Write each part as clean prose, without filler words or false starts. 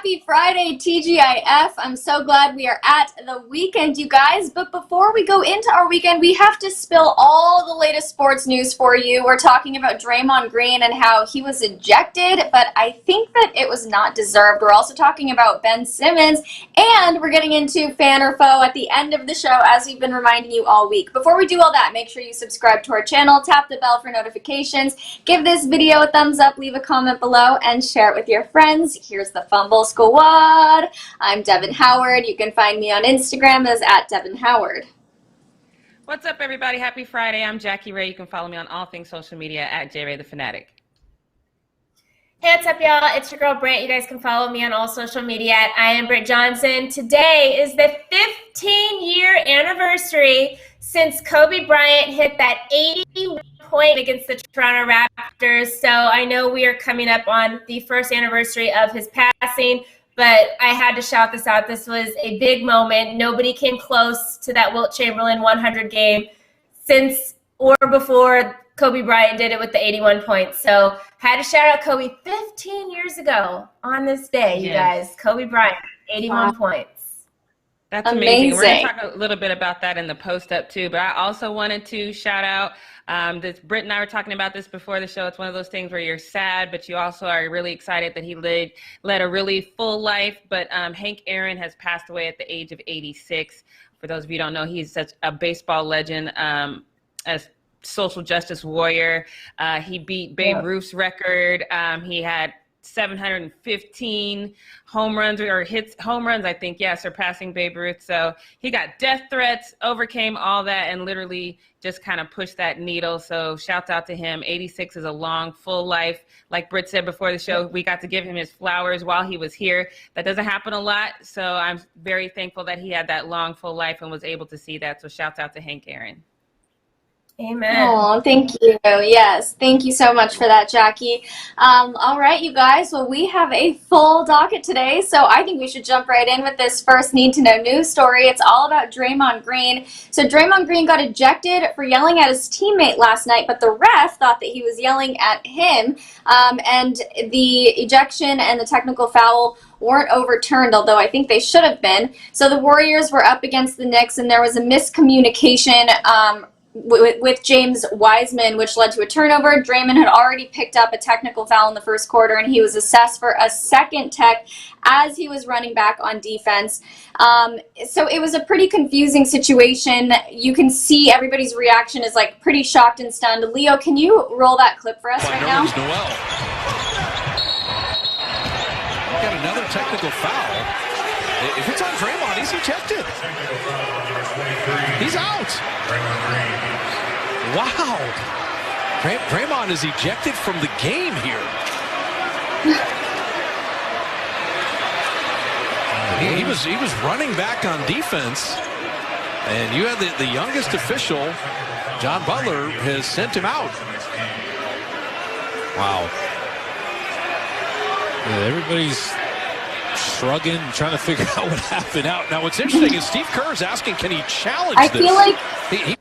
Happy Friday, TGIF. I'm so glad we are at the weekend, you guys. But before we go into our weekend, we have to spill all the latest sports news for you. We're talking about Draymond Green and how he was ejected, but I think that it was not deserved. We're also talking about Ben Simmons, and we're getting into fan or foe at the end of the show, as we've been reminding you all week. Before we do all that, make sure you subscribe to our channel, tap the bell for notifications, give this video a thumbs up, leave a comment below, and share it with your friends. Here's the Fumble Squad. I'm Devin Howard. You can find me on Instagram as @DevinHoward. What's up, everybody? Happy Friday. I'm Jackie Ray. You can follow me on all things social media at JRayTheFanatic. Hey, what's up, y'all? It's your girl, Brent. You guys can follow me on all social media at I am Britt Johnson. Today is the 15-year anniversary since Kobe Bryant hit that 80 point against the Toronto Raptors. So I know we are coming up on the first anniversary of his passing, but I had to shout this out. This was a big moment. Nobody came close to that Wilt Chamberlain 100 game since or before Kobe Bryant did it with the 81 points. So had to shout out Kobe 15 years ago on this day, you guys. Kobe Bryant, 81 points. That's amazing. We're going to talk a little bit about that in the post-up, too. But I also wanted to shout out, Britt and I were talking about this before the show. It's one of those things where you're sad, but you also are really excited that he led a really full life. But Hank Aaron has passed away at the age of 86. For those of you who don't know, he's such a baseball legend, a social justice warrior. He beat Babe Ruth's record. He had 715 home runs, I think, surpassing Babe Ruth. So he got death threats, overcame all that, and literally just kind of pushed that needle. So shouts out to him. 86 is a long, full life. Like Britt said before the show, we got to give him his flowers while he was here. That doesn't happen a lot. So I'm very thankful that he had that long, full life and was able to see that. So shouts out to Hank Aaron. Amen. Oh, thank you. Yes, thank you so much for that, Jackie. All right, you guys. Well, we have a full docket today, so I think we should jump right in with this first need-to-know news story. It's all about Draymond Green. So Draymond Green got ejected for yelling at his teammate last night, but the ref thought that he was yelling at him, and the ejection and the technical foul weren't overturned, although I think they should have been. So the Warriors were up against the Knicks, and there was a miscommunication with James Wiseman, which led to a turnover. Draymond had already picked up a technical foul in the first quarter, and he was assessed for a second tech as he was running back on defense. So it was a pretty confusing situation. You can see everybody's reaction is like pretty shocked and stunned. Leo, can you roll that clip for us right now? Noel. Got another technical foul. If it's on Draymond, he's ejected. He's out. Wow. Draymond is ejected from the game here. He was running back on defense, and you had the youngest official, John Butler, has sent him out. Wow. Yeah, everybody's shrugging, trying to figure out what happened out. Now, what's interesting is Steve Kerr is asking, can he challenge this? I feel like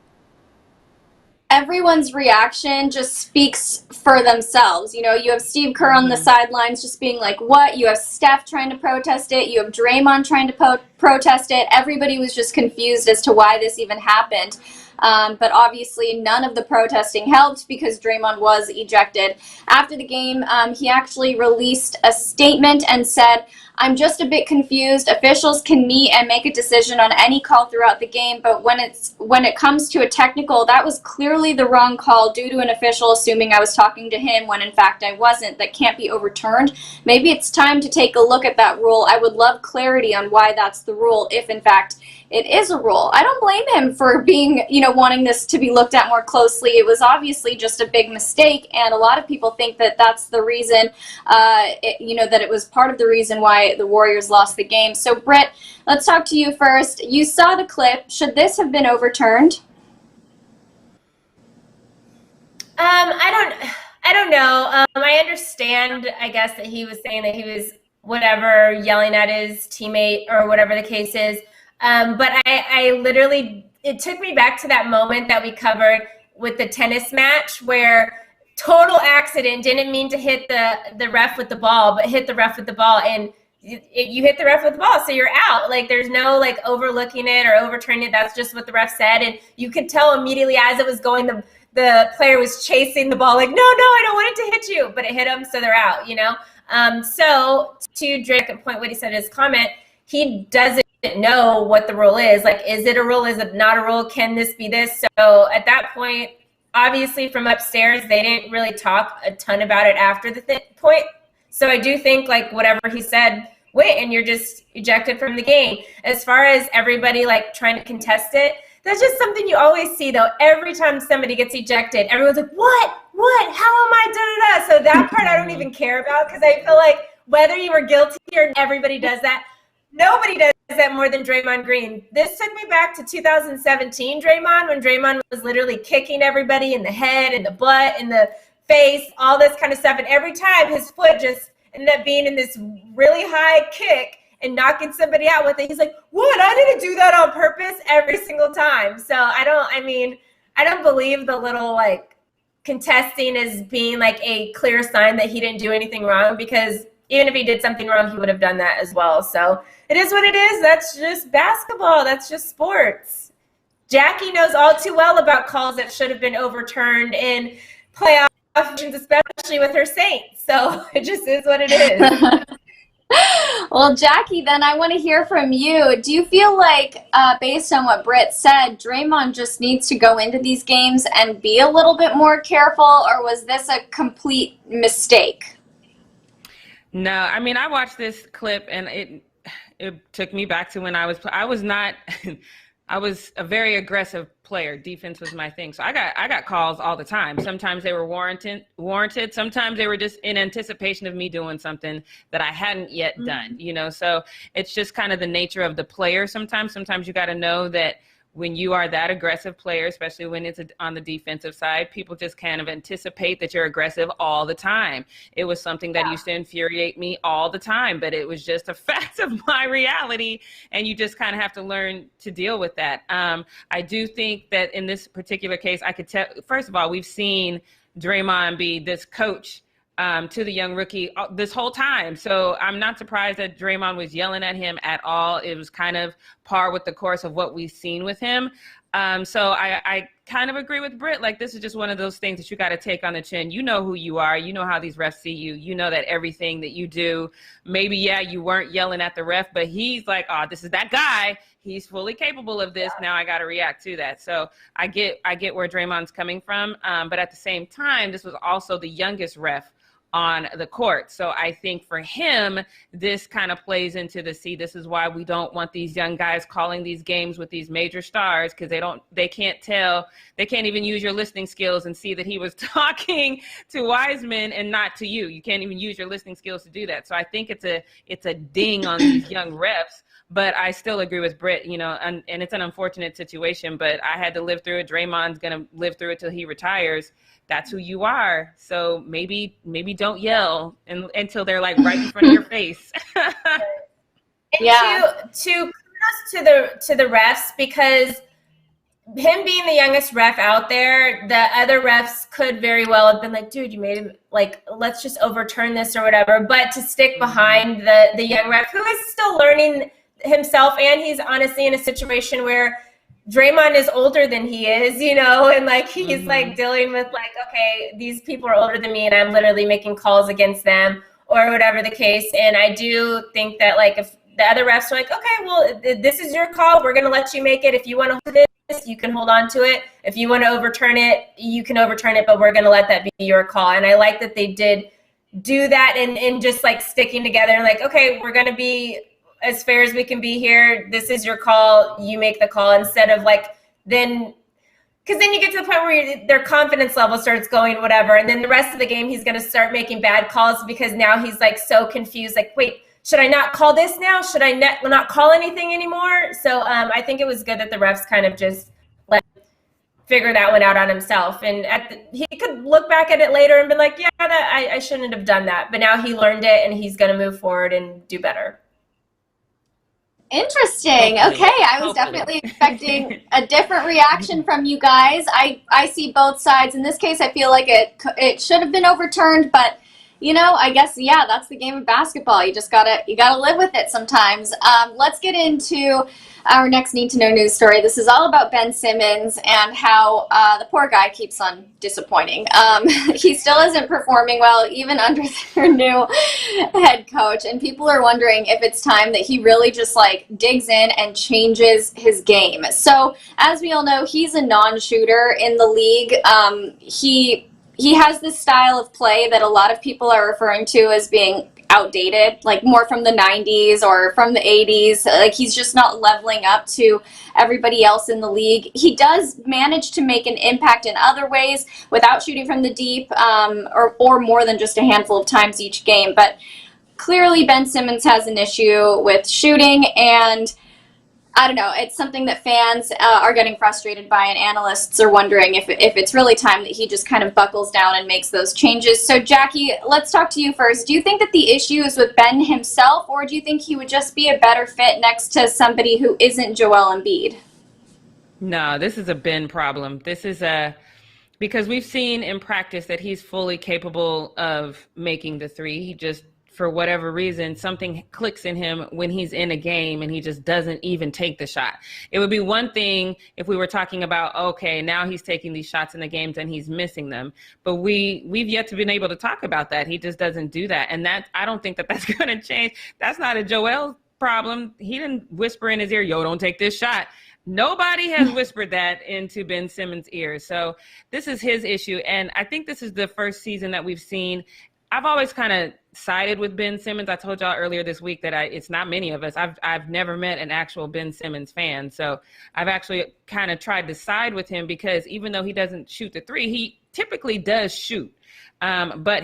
everyone's reaction just speaks for themselves. You know, you have Steve Kerr on the sidelines just being like, what? You have Steph trying to protest it. You have Draymond trying to protest it. Everybody was just confused as to why this even happened. But obviously none of the protesting helped because Draymond was ejected. After the game, he actually released a statement and said, "I'm just a bit confused. Officials can meet and make a decision on any call throughout the game, but when it comes to a technical, that was clearly the wrong call due to an official assuming I was talking to him when in fact I wasn't. That can't be overturned. Maybe it's time to take a look at that rule. I would love clarity on why that's the rule if in fact it is a rule." I don't blame him for being, wanting this to be looked at more closely. It was obviously just a big mistake, and a lot of people think that that's the reason, that it was part of the reason why the Warriors lost the game. So, Britt, let's talk to you first. You saw the clip. Should this have been overturned? I don't know. I understand, I guess, that he was saying that he was whatever, yelling at his teammate or whatever the case is. But I literally, it took me back to that moment that we covered with the tennis match where total accident, didn't mean to hit the ref with the ball, but hit the ref with the ball. And you hit the ref with the ball, so you're out. Like, there's no like overlooking it or overturning it. That's just what the ref said. And you could tell immediately as it was going, the player was chasing the ball like, no, I don't want it to hit you, but it hit him, so they're out, you know? So to Drake's point, what he said in his comment, he doesn't know what the rule is. Like, is it a rule? Is it not a rule? Can this be this? So at that point, obviously from upstairs, they didn't really talk a ton about it after the point. So I do think like whatever he said, wait, and you're just ejected from the game. As far as everybody like trying to contest it, that's just something you always see though. Every time somebody gets ejected, everyone's like, what? How am I? Da, da, da. So that part I don't even care about, because I feel like whether you were guilty or everybody does that, nobody does that more than Draymond Green. This took me back to 2017 Draymond, when Draymond was literally kicking everybody in the head, in the butt, in the face, all this kind of stuff. And every time his foot just ended up being in this really high kick and knocking somebody out with it. He's like, what? I didn't do that on purpose every single time. So I don't believe the little like contesting as being like a clear sign that he didn't do anything wrong, because even if he did something wrong, he would have done that as well. So it is what it is. That's just basketball. That's just sports. Jackie knows all too well about calls that should have been overturned in playoff, especially with her Saints. So it just is what it is. Well, Jackie, then I want to hear from you. Do you feel like, based on what Britt said, Draymond just needs to go into these games and be a little bit more careful, or was this a complete mistake? No, I mean, I watched this clip and it took me back to when I was not I was a very aggressive player. Defense was my thing. So I got calls all the time. Sometimes they were warranted. Sometimes they were just in anticipation of me doing something that I hadn't yet done, you know? So it's just kind of the nature of the player. Sometimes you got to know that when you are that aggressive player, especially when it's on the defensive side, people just kind of anticipate that you're aggressive all the time. It was something that used to infuriate me all the time, but it was just a fact of my reality, and you just kind of have to learn to deal with that. I do think that in this particular case, I could tell, first of all, we've seen Draymond be this coach to the young rookie this whole time. So I'm not surprised that Draymond was yelling at him at all. It was kind of par with the course of what we've seen with him. So I kind of agree with Britt. Like, this is just one of those things that you got to take on the chin. You know who you are. You know how these refs see you. You know that everything that you do, maybe, you weren't yelling at the ref, but he's like, oh, this is that guy. He's fully capable of this. Now I got to react to that. So I get where Draymond's coming from. But at the same time, this was also the youngest ref on the court. So I think for him, this kind of plays into this is why we don't want these young guys calling these games with these major stars, because they can't even use your listening skills and see that he was talking to Wiseman and not to you. You can't even use your listening skills to do that. So I think it's a ding on these young refs. But I still agree with Britt, you know, and it's an unfortunate situation, but I had to live through it. Draymond's going to live through it till he retires. That's who you are. So maybe don't yell until they're like right in front of your face. Yeah. To kudos to the refs, because him being the youngest ref out there, the other refs could very well have been like, dude, you made him, like, let's just overturn this or whatever. But to stick behind the young ref who is still learning himself, and he's honestly in a situation where Draymond is older than he is, you know, and like he's like dealing with like, okay, these people are older than me and I'm literally making calls against them or whatever the case. And I do think that like if the other refs are like, okay, well, this is your call, we're going to let you make it. If you want to hold this, you can hold on to it. If you want to overturn it, you can overturn it, but we're going to let that be your call. And I like that they did do that and just like sticking together and like, okay, we're going to be as fair as we can be here. This is your call. You make the call, instead of like then, because then you get to the point where their confidence level starts going whatever. And then the rest of the game, he's going to start making bad calls because now he's like so confused. Like, wait, should I not call this now? Should I not call anything anymore? So I think it was good that the refs kind of just like figure that one out on himself. And he could look back at it later and be like, yeah, I shouldn't have done that. But now he learned it and he's going to move forward and do better. Interesting. Okay, I was definitely expecting a different reaction from you guys. I see both sides. In this case, I feel like it should have been overturned, but I guess, yeah, that's the game of basketball. You gotta live with it sometimes. Let's get into our next need to know news story. This is all about Ben Simmons and how the poor guy keeps on disappointing. He still isn't performing well, even under their new head coach. And people are wondering if it's time that he really just digs in and changes his game. So as we all know, he's a non-shooter in the league. He has this style of play that a lot of people are referring to as being outdated, more from the 90s or from the 80s. He's just not leveling up to everybody else in the league. He does manage to make an impact in other ways without shooting from the deep, or more than just a handful of times each game. But clearly Ben Simmons has an issue with shooting, and I don't know, it's something that fans are getting frustrated by, and analysts are wondering if it's really time that he just kind of buckles down and makes those changes. So Jackie, let's talk to you first. Do you think that the issue is with Ben himself, or do you think he would just be a better fit next to somebody who isn't Joel Embiid? No, this is a Ben problem. Because we've seen in practice that he's fully capable of making the three. He just, for whatever reason, something clicks in him when he's in a game and he just doesn't even take the shot. It would be one thing if we were talking about, okay, now he's taking these shots in the games and he's missing them. But we've yet to been able to talk about that. He just doesn't do that. And I don't think that's going to change. That's not a Joel problem. He didn't whisper in his ear, yo, don't take this shot. Nobody has whispered that into Ben Simmons' ear. So this is his issue. And I think this is the first season that we've seen. I've always kind of sided with Ben Simmons. I told y'all earlier this week that it's not many of us. I've never met an actual Ben Simmons fan. So I've actually kind of tried to side with him because even though he doesn't shoot the three, he typically does shoot. But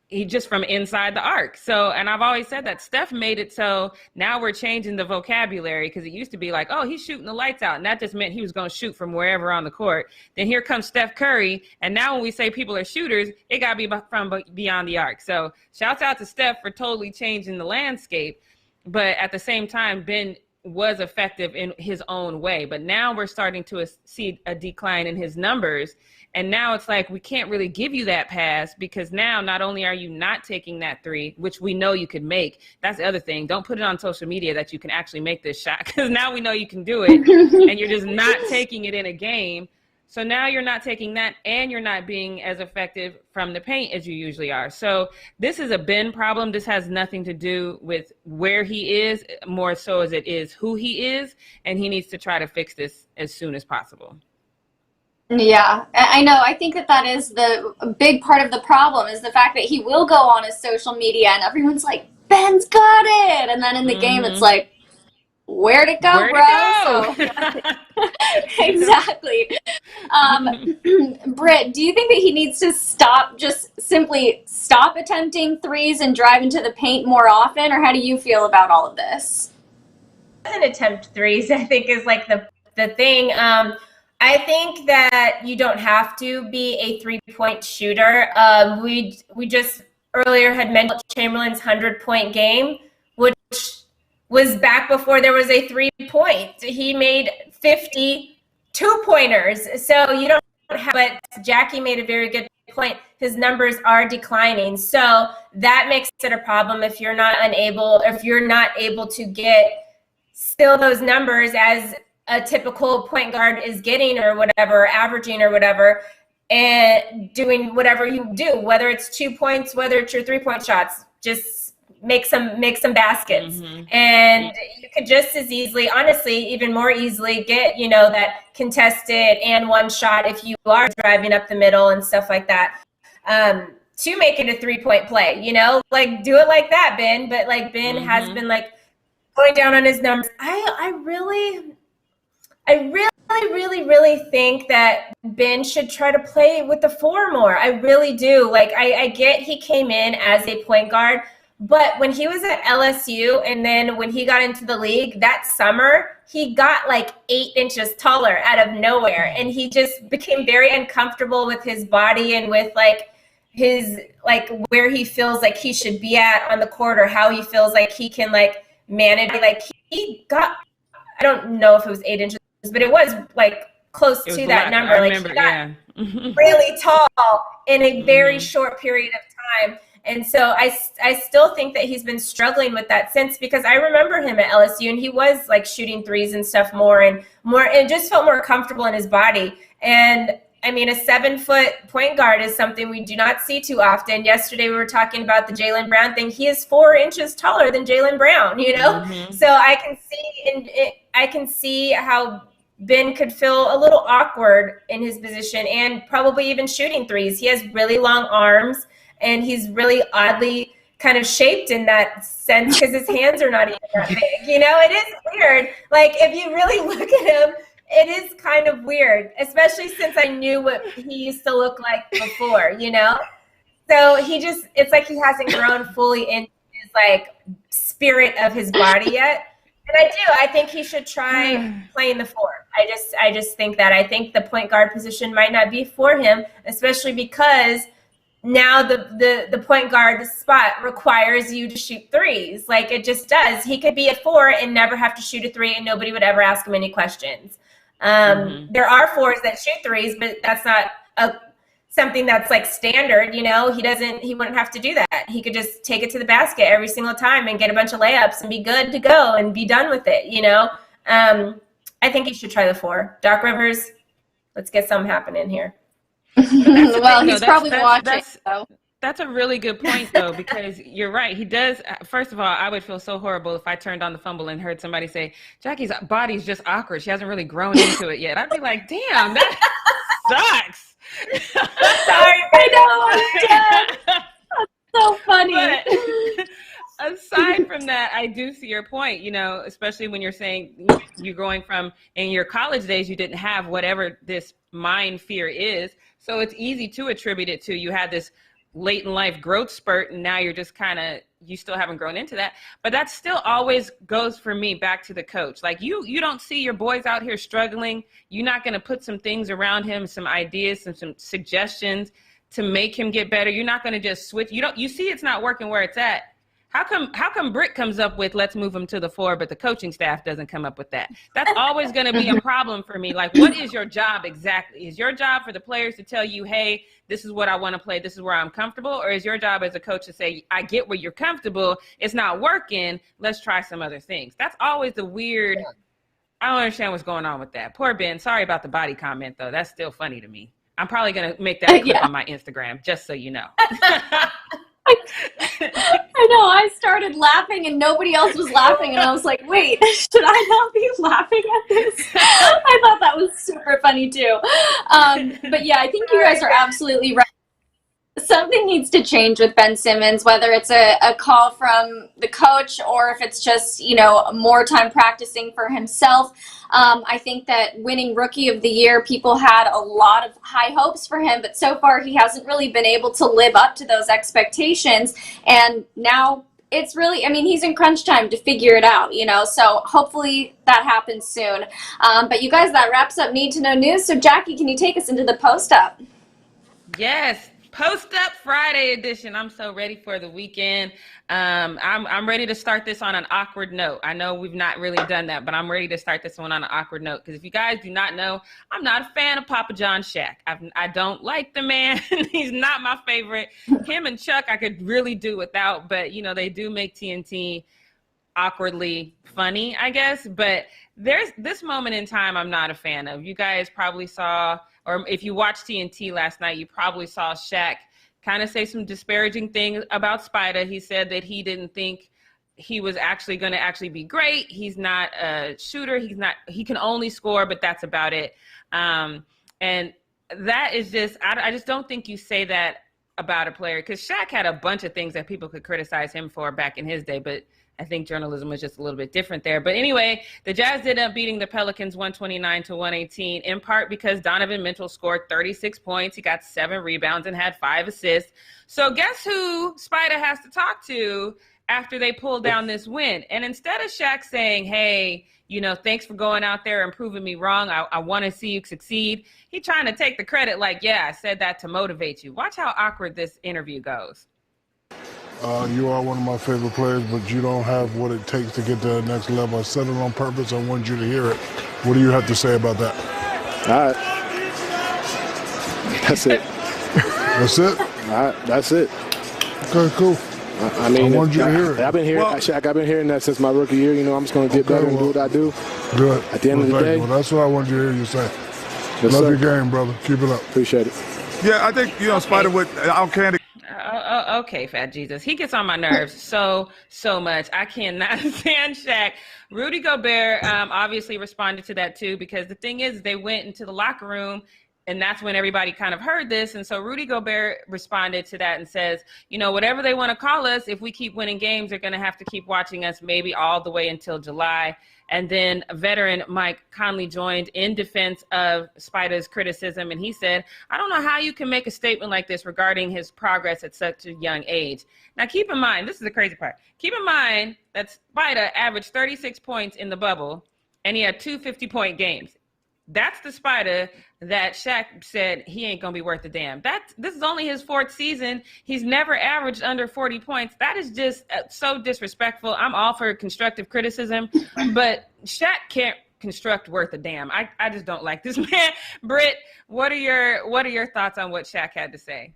he just from inside the arc. So, and I've always said that Steph made it so now we're changing the vocabulary, because it used to be like, oh, he's shooting the lights out. And that just meant he was going to shoot from wherever on the court. Then here comes Steph Curry. And now when we say people are shooters, it got to be from beyond the arc. So shouts out to Steph for totally changing the landscape. But at the same time, Ben was effective in his own way. But now we're starting to see a decline in his numbers. And now it's like, we can't really give you that pass, because now not only are you not taking that three, which we know you could make. That's the other thing. Don't put it on social media that you can actually make this shot, because now we know you can do it and you're just not taking it in a game. So now you're not taking that, and you're not being as effective from the paint as you usually are. So this is a Ben problem. This has nothing to do with where he is, more so as it is who he is. And he needs to try to fix this as soon as possible. Yeah, I know. I think that is the big part of the problem, is the fact that he will go on his social media and everyone's like, Ben's got it. And then in the game, it's like, where'd it go, bro? So, exactly. Britt, do you think that he needs to simply stop attempting threes and drive into the paint more often? Or how do you feel about all of this? Doesn't attempt threes, I think, is the thing. I think that you don't have to be a three-point shooter. We just earlier had mentioned Chamberlain's 100-point game, which was back before there was a three-point. He made 50 two-pointers. So you don't have, but Jackie made a very good point. His numbers are declining. So that makes it a problem if you're not able to get still those numbers as a typical point guard is getting, or whatever, averaging or whatever, and doing whatever you do, whether it's 2 points, whether it's your 3-point shots, just make some baskets. And you could just as easily, honestly, even more easily get, that contested and one shot if you are driving up the middle and stuff like that, to make it a 3-point play, do it like that, Ben. But Ben has been going down on his numbers. I really think that Ben should try to play with the 4 more. I really do. I get he came in as a point guard, but when he was at LSU and then when he got into the league that summer, he got 8 inches taller out of nowhere. And he just became very uncomfortable with his body and with his where he feels like he should be at on the court, or how he feels like he can manage. He got, I don't know if it was 8 inches, but it was close to that number. I remember, he got really tall in a very short period of time. And so I still think that he's been struggling with that since, because I remember him at LSU and he was like shooting threes and stuff more and just felt more comfortable in his body. And I mean, a 7-foot point guard is something we do not see too often. Yesterday we were talking about the Jaylen Brown thing. He is 4 inches taller than Jaylen Brown, you know? Mm-hmm. So I can see how Ben could feel a little awkward in his position and probably even shooting threes. He has really long arms and he's really oddly kind of shaped in that sense because his hands are not even that big. You know, it is weird. Like, if you really look at him, it is kind of weird, especially since I knew what he used to look like before, you know? So it's like he hasn't grown fully into his, like, spirit of his body yet. And I think he should try playing the 4. I just think that. I think the point guard position might not be for him, especially because now the point guard spot requires you to shoot threes. Like, it just does. He could be a 4 and never have to shoot a 3 and nobody would ever ask him any questions. There are 4s that shoot threes, but that's not something that's like standard, you know. He wouldn't have to do that. He could just take it to the basket every single time and get a bunch of layups and be good to go and be done with it, you know. I think he should try the 4. Doc Rivers, let's get something happening here. Well, he's probably watching. That's a really good point, though, because you're right. He does. First of all, I would feel so horrible if I turned on the Fumble and heard somebody say, Jackie's body's just awkward. She hasn't really grown into it yet. I'd be like, damn, that sucks. Sorry. I know. That's so funny. But aside from that, I do see your point, you know, especially when you're saying you're going from, in your college days, you didn't have whatever this mind fear is. So it's easy to attribute it to you had this late in life growth spurt and now you're just you still haven't grown into that. But that still always goes for me back to the coach. Like, you don't see your boys out here struggling. You're not going to put some things around him, some ideas, some suggestions to make him get better. You're not going to just switch. You see it's not working where it's at. How come Britt comes up with let's move him to the 4, but the coaching staff doesn't come up with that? That's always going to be a problem for me. Like, what is your job exactly? Is your job for the players to tell you, hey, this is what I want to play, this is where I'm comfortable? Or is your job as a coach to say, I get where you're comfortable, it's not working, let's try some other things? That's always the weird. I don't understand what's going on with that. Poor Ben. Sorry about the body comment, though. That's still funny to me. I'm probably going to make that a clip on my Instagram, just so you know. I know, I started laughing and nobody else was laughing and I was like, wait, should I not be laughing at this? I thought that was super funny too. But yeah, I think you guys are absolutely right. Something needs to change with Ben Simmons, whether it's a call from the coach or if it's just, you know, more time practicing for himself. I think that winning Rookie of the Year, people had a lot of high hopes for him, but so far he hasn't really been able to live up to those expectations. And now it's really, I mean, he's in crunch time to figure it out, you know, so hopefully that happens soon. But you guys, that wraps up Need to Know News. So Jackie, can you take us into the post-up? Yes. Post Up Friday edition. I'm so ready for the weekend. I'm ready to start this on an awkward note. I know we've not really done that, but I'm ready to start this one on an awkward note. Because if you guys do not know, I'm not a fan of Papa John Shaq. I don't like the man. He's not my favorite. Him and Chuck, I could really do without. But, you know, they do make TNT awkwardly funny, I guess. But there's this moment in time I'm not a fan of. You guys probably saw, or if you watched TNT last night, you probably saw Shaq kind of say some disparaging things about Spida. He said that he didn't think he was actually going to be great. He's not a shooter. He can only score, but that's about it. And that is just, I just don't think you say that about a player, because Shaq had a bunch of things that people could criticize him for back in his day, but I think journalism was just a little bit different there. But anyway, the Jazz did end up beating the Pelicans 129-118, in part because Donovan Mitchell scored 36 points. He got 7 rebounds and had 5 assists. So guess who Spida has to talk to after they pulled down this win? And instead of Shaq saying, hey, you know, thanks for going out there and proving me wrong, I want to see you succeed, he's trying to take the credit like, yeah, I said that to motivate you. Watch how awkward this interview goes. You are one of my favorite players, but you don't have what it takes to get to the next level. I said it on purpose. I wanted you to hear it. What do you have to say about that? All right. That's it. That's it? All right. That's it. Okay, cool. I mean, I wanted you to hear it. I've been hearing, Shaq, I've been hearing that since my rookie year. I'm just going to get better and do what I do. Good. At the end of the day. Well, that's what I wanted you to hear you say. Yes, Love sir. your game, brother. Keep it up. Appreciate it. Yeah, I think, Spider with Al Candy. Okay, Fat Jesus. He gets on my nerves so much. I cannot stand Shaq. Rudy Gobert obviously responded to that too, because the thing is, they went into the locker room, and that's when everybody kind of heard this. And so Rudy Gobert responded to that and says, whatever they want to call us, if we keep winning games, they're going to have to keep watching us maybe all the way until July. And then veteran Mike Conley joined in defense of Spider's criticism. And he said, I don't know how you can make a statement like this regarding his progress at such a young age. Now, keep in mind, this is the crazy part. Keep in mind that Spider averaged 36 points in the bubble, and he had 2 50-point games. That's the Spider that Shaq said he ain't going to be worth a damn. This is only his 4th season. He's never averaged under 40 points. That is just so disrespectful. I'm all for constructive criticism, but Shaq can't construct worth a damn. I just don't like this man. Britt, what are your thoughts on what Shaq had to say?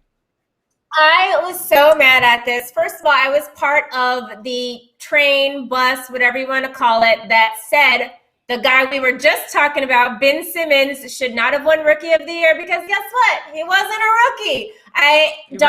I was so mad at this. First of all, I was part of the train, bus, whatever you want to call it, that said the guy we were just talking about, Ben Simmons, should not have won Rookie of the Year because guess what? He wasn't a rookie. And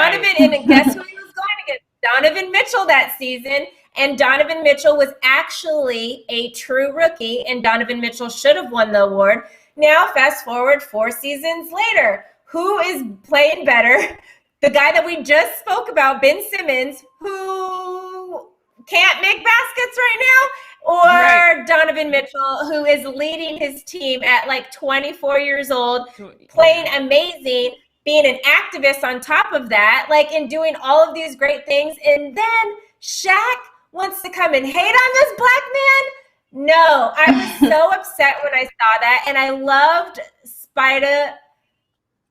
guess who he was going against? Donovan Mitchell that season. And Donovan Mitchell was actually a true rookie, and Donovan Mitchell should have won the award. Now, fast forward 4 seasons later, who is playing better? The guy that we just spoke about, Ben Simmons, who can't make baskets right now, or Donovan Mitchell, who is leading his team at like 24 years old, playing amazing, being an activist on top of that, and doing all of these great things. And then Shaq wants to come and hate on this black man? No, I was so upset when I saw that. And I loved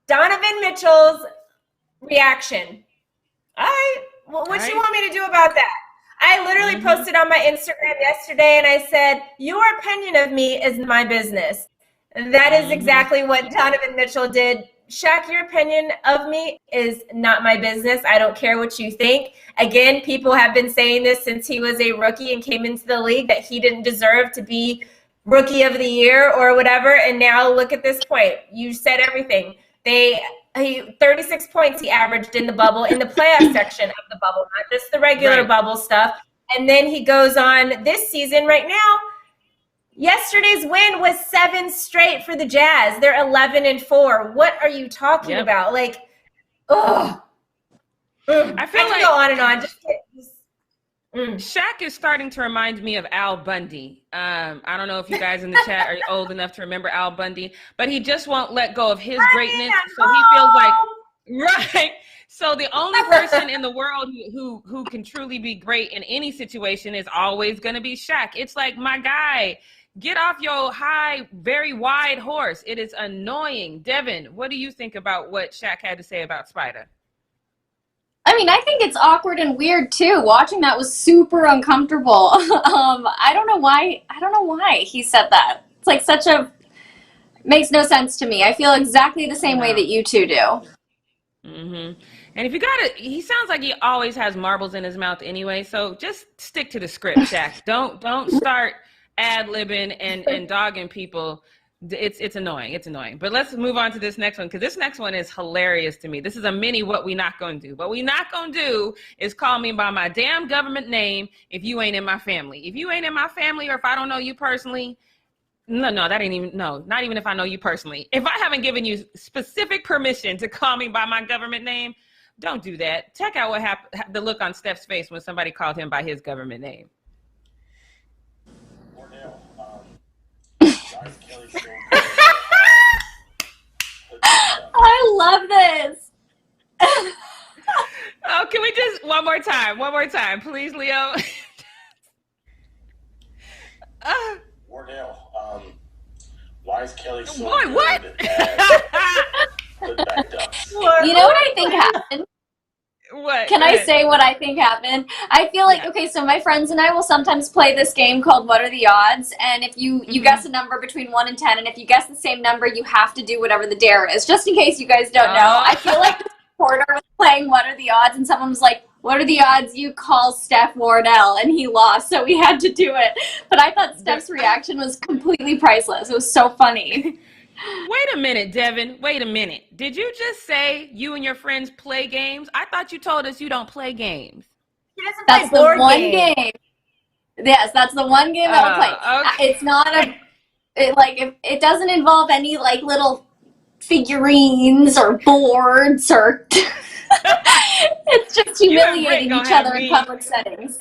Donovan Mitchell's reaction. All right, what you want me to do about that? I literally posted on my Instagram yesterday and I said, your opinion of me is my business. That is exactly what Donovan Mitchell did. Shaq, your opinion of me is not my business. I don't care what you think. Again, people have been saying this since he was a rookie and came into the league, that he didn't deserve to be Rookie of the Year or whatever. And now look at this point. You said everything. 36 points he averaged in the bubble, in the playoff section of the bubble, not just the regular bubble stuff. And then he goes on this season right now. Yesterday's win was 7 straight for the Jazz. They're 11-4. What are you talking about? I feel like go on and on. Shaq is starting to remind me of Al Bundy. I don't know if you guys in the chat are old enough to remember Al Bundy, but he just won't let go of his greatness. So he feels like, So the only person in the world who can truly be great in any situation is always going to be Shaq. It's like, my guy, get off your high, very wide horse. It is annoying. Devin, what do you think about what Shaq had to say about Spider? I mean, I think it's awkward and weird too. Watching that was super uncomfortable. I don't know why he said that. It's like makes no sense to me. I feel exactly the same way that you two do. Mm-hmm. And if you he sounds like he always has marbles in his mouth anyway. So just stick to the script, Shaq. Don't start ad-libbing and dogging people. It's annoying. It's annoying. But let's move on to this next one, because this next one is hilarious to me. This is a mini What We Not Gon Do. What we not gonna do is call me by my damn government name if you ain't in my family. If you ain't in my family, or if I don't know you personally, not even if I know you personally. If I haven't given you specific permission to call me by my government name, don't do that. Check out what happened, the look on Steph's face when somebody called him by his government name. I love this. Oh, can we just one more time, please, Leo? Wardell, why is Kelly so Boy, good what? You know what I think happened? What? Can I say what I think happened? I feel like, okay, so my friends and I will sometimes play this game called What Are the Odds? And if you guess a number between 1 and 10, and if you guess the same number, you have to do whatever the dare is. Just in case you guys don't know, I feel like the reporter was playing What Are the Odds? And someone was like, what are the odds you call Steph Wardell? And he lost, so we had to do it. But I thought Steph's reaction was completely priceless. It was so funny. Wait a minute, Devin. Wait a minute. Did you just say you and your friends play games? I thought you told us you don't play games. He doesn't That's play the board one games. game. Yes, that's the one game that I'll play. Okay. It's not it doesn't involve any like little figurines or boards or it's just humiliating each other in public settings.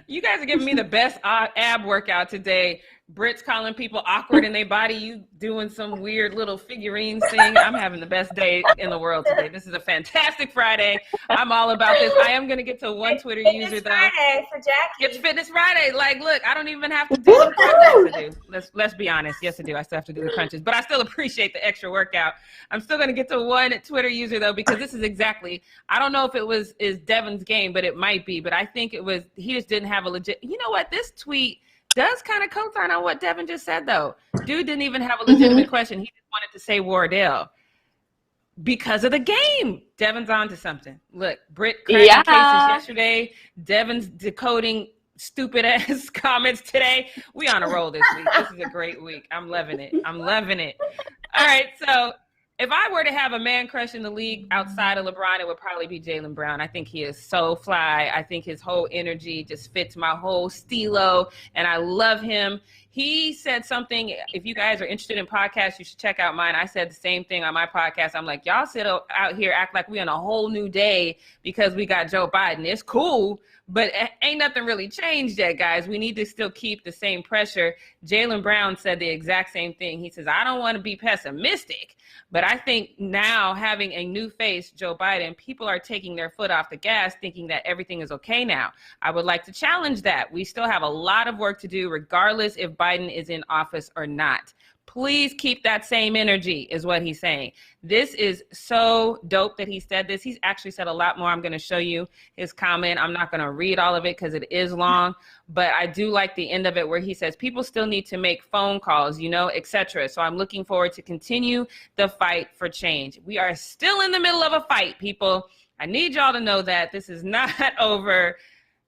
You guys are giving me the best ab workout today. Britt's calling people awkward in their body. You doing some weird little figurines thing. I'm having the best day in the world today. This is a fantastic Friday. I'm all about this. I am going to get to one Twitter user, though. It's Friday for Jackie. It's Fitness Friday. Like, look, I don't even have to do the crunches I do. Let's be honest. Yes, I do. I still have to do the crunches. But I still appreciate the extra workout. I'm still going to get to one Twitter user, though, because this is exactly, I don't know if it is Devin's game, but it might be. But I think it was, he just didn't have a legit, you know what, this tweet does kind of co-sign on what Devin just said, though. Dude didn't even have a legitimate question. He just wanted to say Wardell because of the game. Devin's on to something. Look, Britt cracking cases yesterday. Devin's decoding stupid-ass comments today. We on a roll this week. This is a great week. I'm loving it. I'm loving it. All right, so if I were to have a man crush in the league outside of LeBron, it would probably be Jaylen Brown. I think he is so fly. I think his whole energy just fits my whole stilo, and I love him. He said something, if you guys are interested in podcasts, you should check out mine. I said the same thing on my podcast. I'm like, y'all sit out here, act like we on a whole new day because we got Joe Biden. It's cool, but ain't nothing really changed yet, guys. We need to still keep the same pressure. Jaylen Brown said the exact same thing. He says, I don't want to be pessimistic, but I think now having a new face, Joe Biden, people are taking their foot off the gas thinking that everything is okay now. I would like to challenge that. We still have a lot of work to do regardless if Biden is in office or not. Please keep that same energy is what he's saying. This is so dope that he said this. He's actually said a lot more. I'm going to show you his comment. I'm not going to read all of it because it is long, but I do like the end of it where he says people still need to make phone calls, etc. So I'm looking forward to continue the fight for change. We are still in the middle of a fight, people. I need y'all to know that this is not over.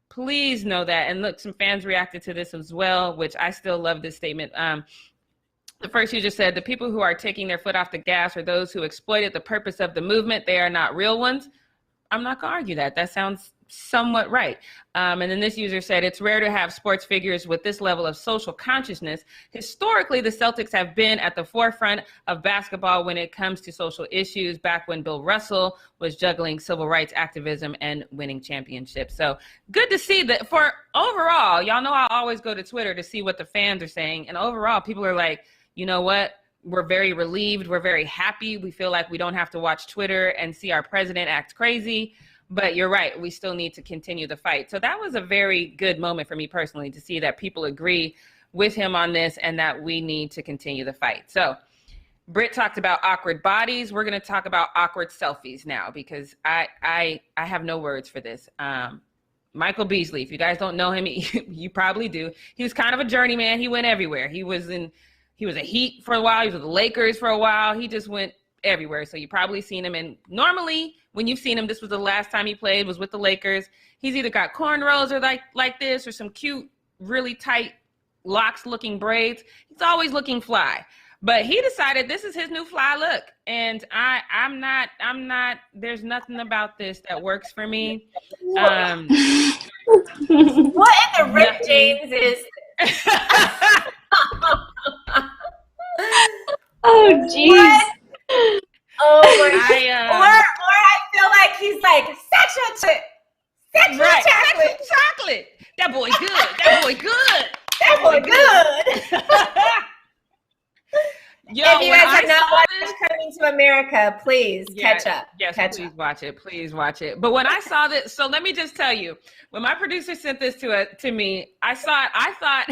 Please know that. And look, some fans reacted to this as well, which I still love this statement. The first user said, the people who are taking their foot off the gas are those who exploited the purpose of the movement. They are not real ones. I'm not going to argue that. That sounds somewhat right. And then this user said, it's rare to have sports figures with this level of social consciousness. Historically, the Celtics have been at the forefront of basketball when it comes to social issues, back when Bill Russell was juggling civil rights activism and winning championships. So good to see that. For overall, y'all know I always go to Twitter to see what the fans are saying. And overall, people are like, you know what? We're very relieved. We're very happy. We feel like we don't have to watch Twitter and see our president act crazy. But you're right. We still need to continue the fight. So that was a very good moment for me personally to see that people agree with him on this and that we need to continue the fight. So Britt talked about awkward bodies. We're going to talk about awkward selfies now because I have no words for this. Michael Beasley, if you guys don't know him, you probably do. He was kind of a journeyman. He went everywhere. He was a Heat for a while. He was with the Lakers for a while. He just went everywhere. So you probably seen him. And normally when you've seen him, this was the last time he played was with the Lakers. He's either got cornrows or like this or some cute, really tight locks looking braids. He's always looking fly. But he decided this is his new fly look. And I'm not, there's nothing about this that works for me. What in the Rick James is oh, jeez. Oh, my God. Or I feel like he's like, sexual chocolate. That boy good. That boy good. That boy good. Yo, if you guys have not watched Coming to America, please catch up. Yes, please watch it. Please watch it. But when I saw this, so let me just tell you, when my producer sent this to me, I thought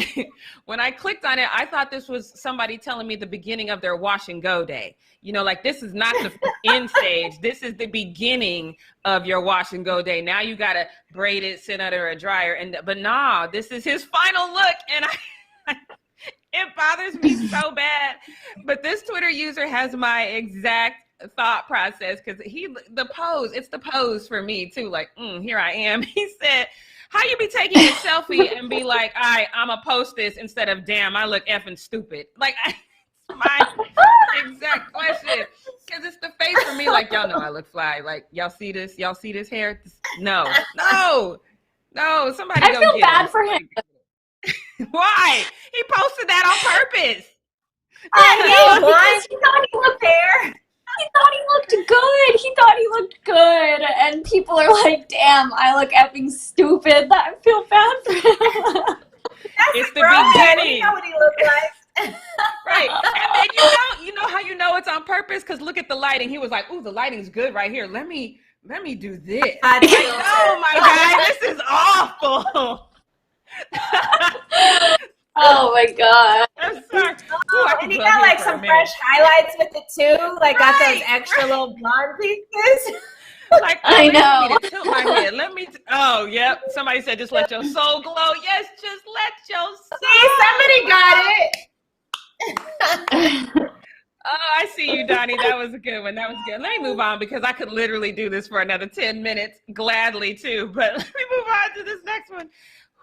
when I clicked on it, I thought this was somebody telling me the beginning of their wash and go day. Like this is not the end stage. This is the beginning of your wash and go day. Now you got to braid it, sit under a dryer. But nah, this is his final look. And it bothers me so bad. But this Twitter user has my exact thought process because it's the pose for me too. Like, here I am. He said, how you be taking a selfie and be like, all right, I'm gonna post this instead of damn, I look effing stupid. Like, my exact question. Because it's the face for me, like, y'all know I look fly. Like, y'all see this? Y'all see this hair? No, somebody I go feel get bad him. for him. Why? He posted that on purpose. Because he thought he looked there. He thought he looked good. He thought he looked good. And people are like, damn, I look effing stupid. I feel bad for him. It's the beginning. You know what he looked like. Right. And then you know how you know it's on purpose? Because look at the lighting. He was like, ooh, the lighting's good right here. Let me do this. Like, oh my God, this is awful. Oh my God. I'm sorry. Ooh, and he got like some fresh highlights with it too. Like got those extra little blonde pieces. Like, I know. Tilt my head. Oh, yep. Somebody said just let your soul glow. Yes, just let your soul. See, somebody got it. Oh, I see you, Donnie. That was a good one. That was good. Let me move on because I could literally do this for another 10 minutes, gladly too. But let me move on to this next one.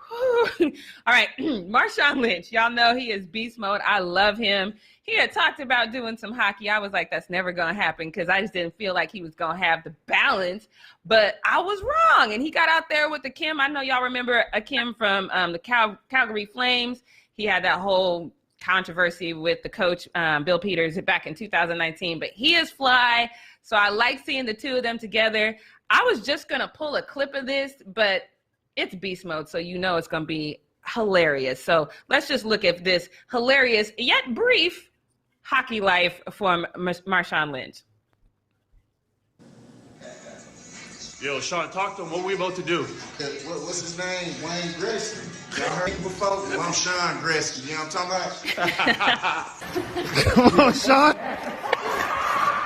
Whew. All right, Marshawn Lynch. Y'all know he is beast mode. I love him. He had talked about doing some hockey. I was like, that's never going to happen because I just didn't feel like he was going to have the balance. But I was wrong. And he got out there with Akim. I know y'all remember Akim from the Calgary Flames. He had that whole controversy with the coach, Bill Peters, back in 2019. But he is fly. So I like seeing the two of them together. I was just going to pull a clip of this, but it's beast mode. So you know it's going to be hilarious. So let's just look at this hilarious yet brief hockey life from Marshawn Lynch. Yo, Sean, talk to him. What are we about to do? What's his name? Wayne Gretzky. Y'all heard him before? Well, I'm Sean Gretzky. You know what I'm talking about? Come on, Sean.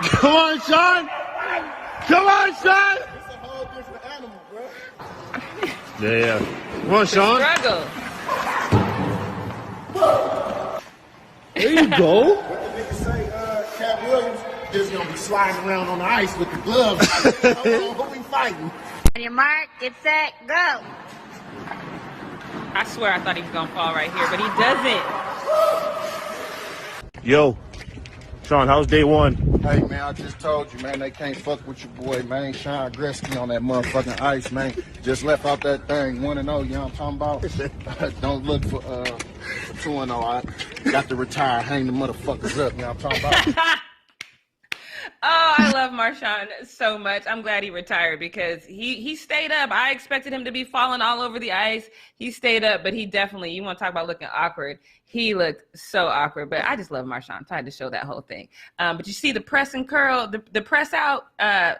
Come on, Sean. Come on, Sean. It's a whole different animal, bro. Yeah. Come on, Sean. Struggle. There you go. What the nigga say, Cat Williams is going to be sliding around on the ice with the gloves. Who we fighting? On your mark, get set, go. I swear I thought he was going to fall right here, but he doesn't. Yo, Sean, how's day one? Hey, man, I just told you, man, they can't fuck with your boy, man. Sean Gretzky on that motherfucking ice, man. Just left out that thing 1-0, you know what I'm talking about? Don't look for 2-0. I got to retire, hang the motherfuckers up, you know what I'm talking about? Oh, I love Marshawn so much. I'm glad he retired because he stayed up. I expected him to be falling all over the ice. He stayed up, but he definitely, you want to talk about looking awkward. He looked so awkward, but I just love Marshawn. I had to show that whole thing. But you see the press and curl, the press out,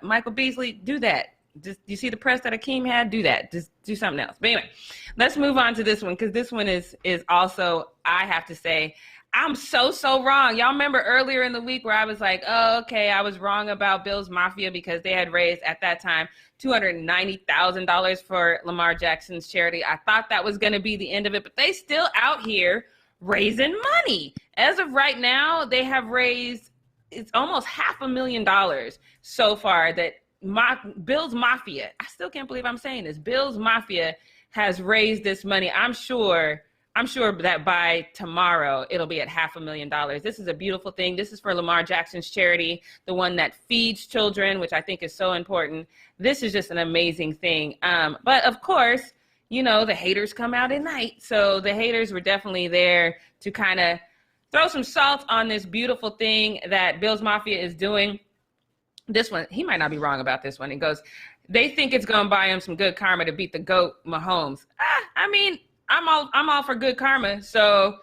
Michael Beasley, do that. Just you see the press that Akeem had, do that. Just do something else. But anyway, let's move on to this one because this one is also, I have to say, I'm so wrong. Y'all remember earlier in the week where I was like, oh, okay, I was wrong about Bills Mafia because they had raised at that time $290,000 for Lamar Jackson's charity. I thought that was going to be the end of it, but they still out here raising money. As of right now, they have raised, it's almost $500,000 so far that Bills Mafia, I still can't believe I'm saying this, Bills Mafia has raised this money. I'm sure that by tomorrow, it'll be at $500,000. This is a beautiful thing. This is for Lamar Jackson's charity, the one that feeds children, which I think is so important. This is just an amazing thing. But of course, you know, the haters come out at night. So the haters were definitely there to kind of throw some salt on this beautiful thing that Bills Mafia is doing. This one, he might not be wrong about this one. It goes, they think it's going to buy him some good karma to beat the GOAT Mahomes. I mean, I'm all for good karma. So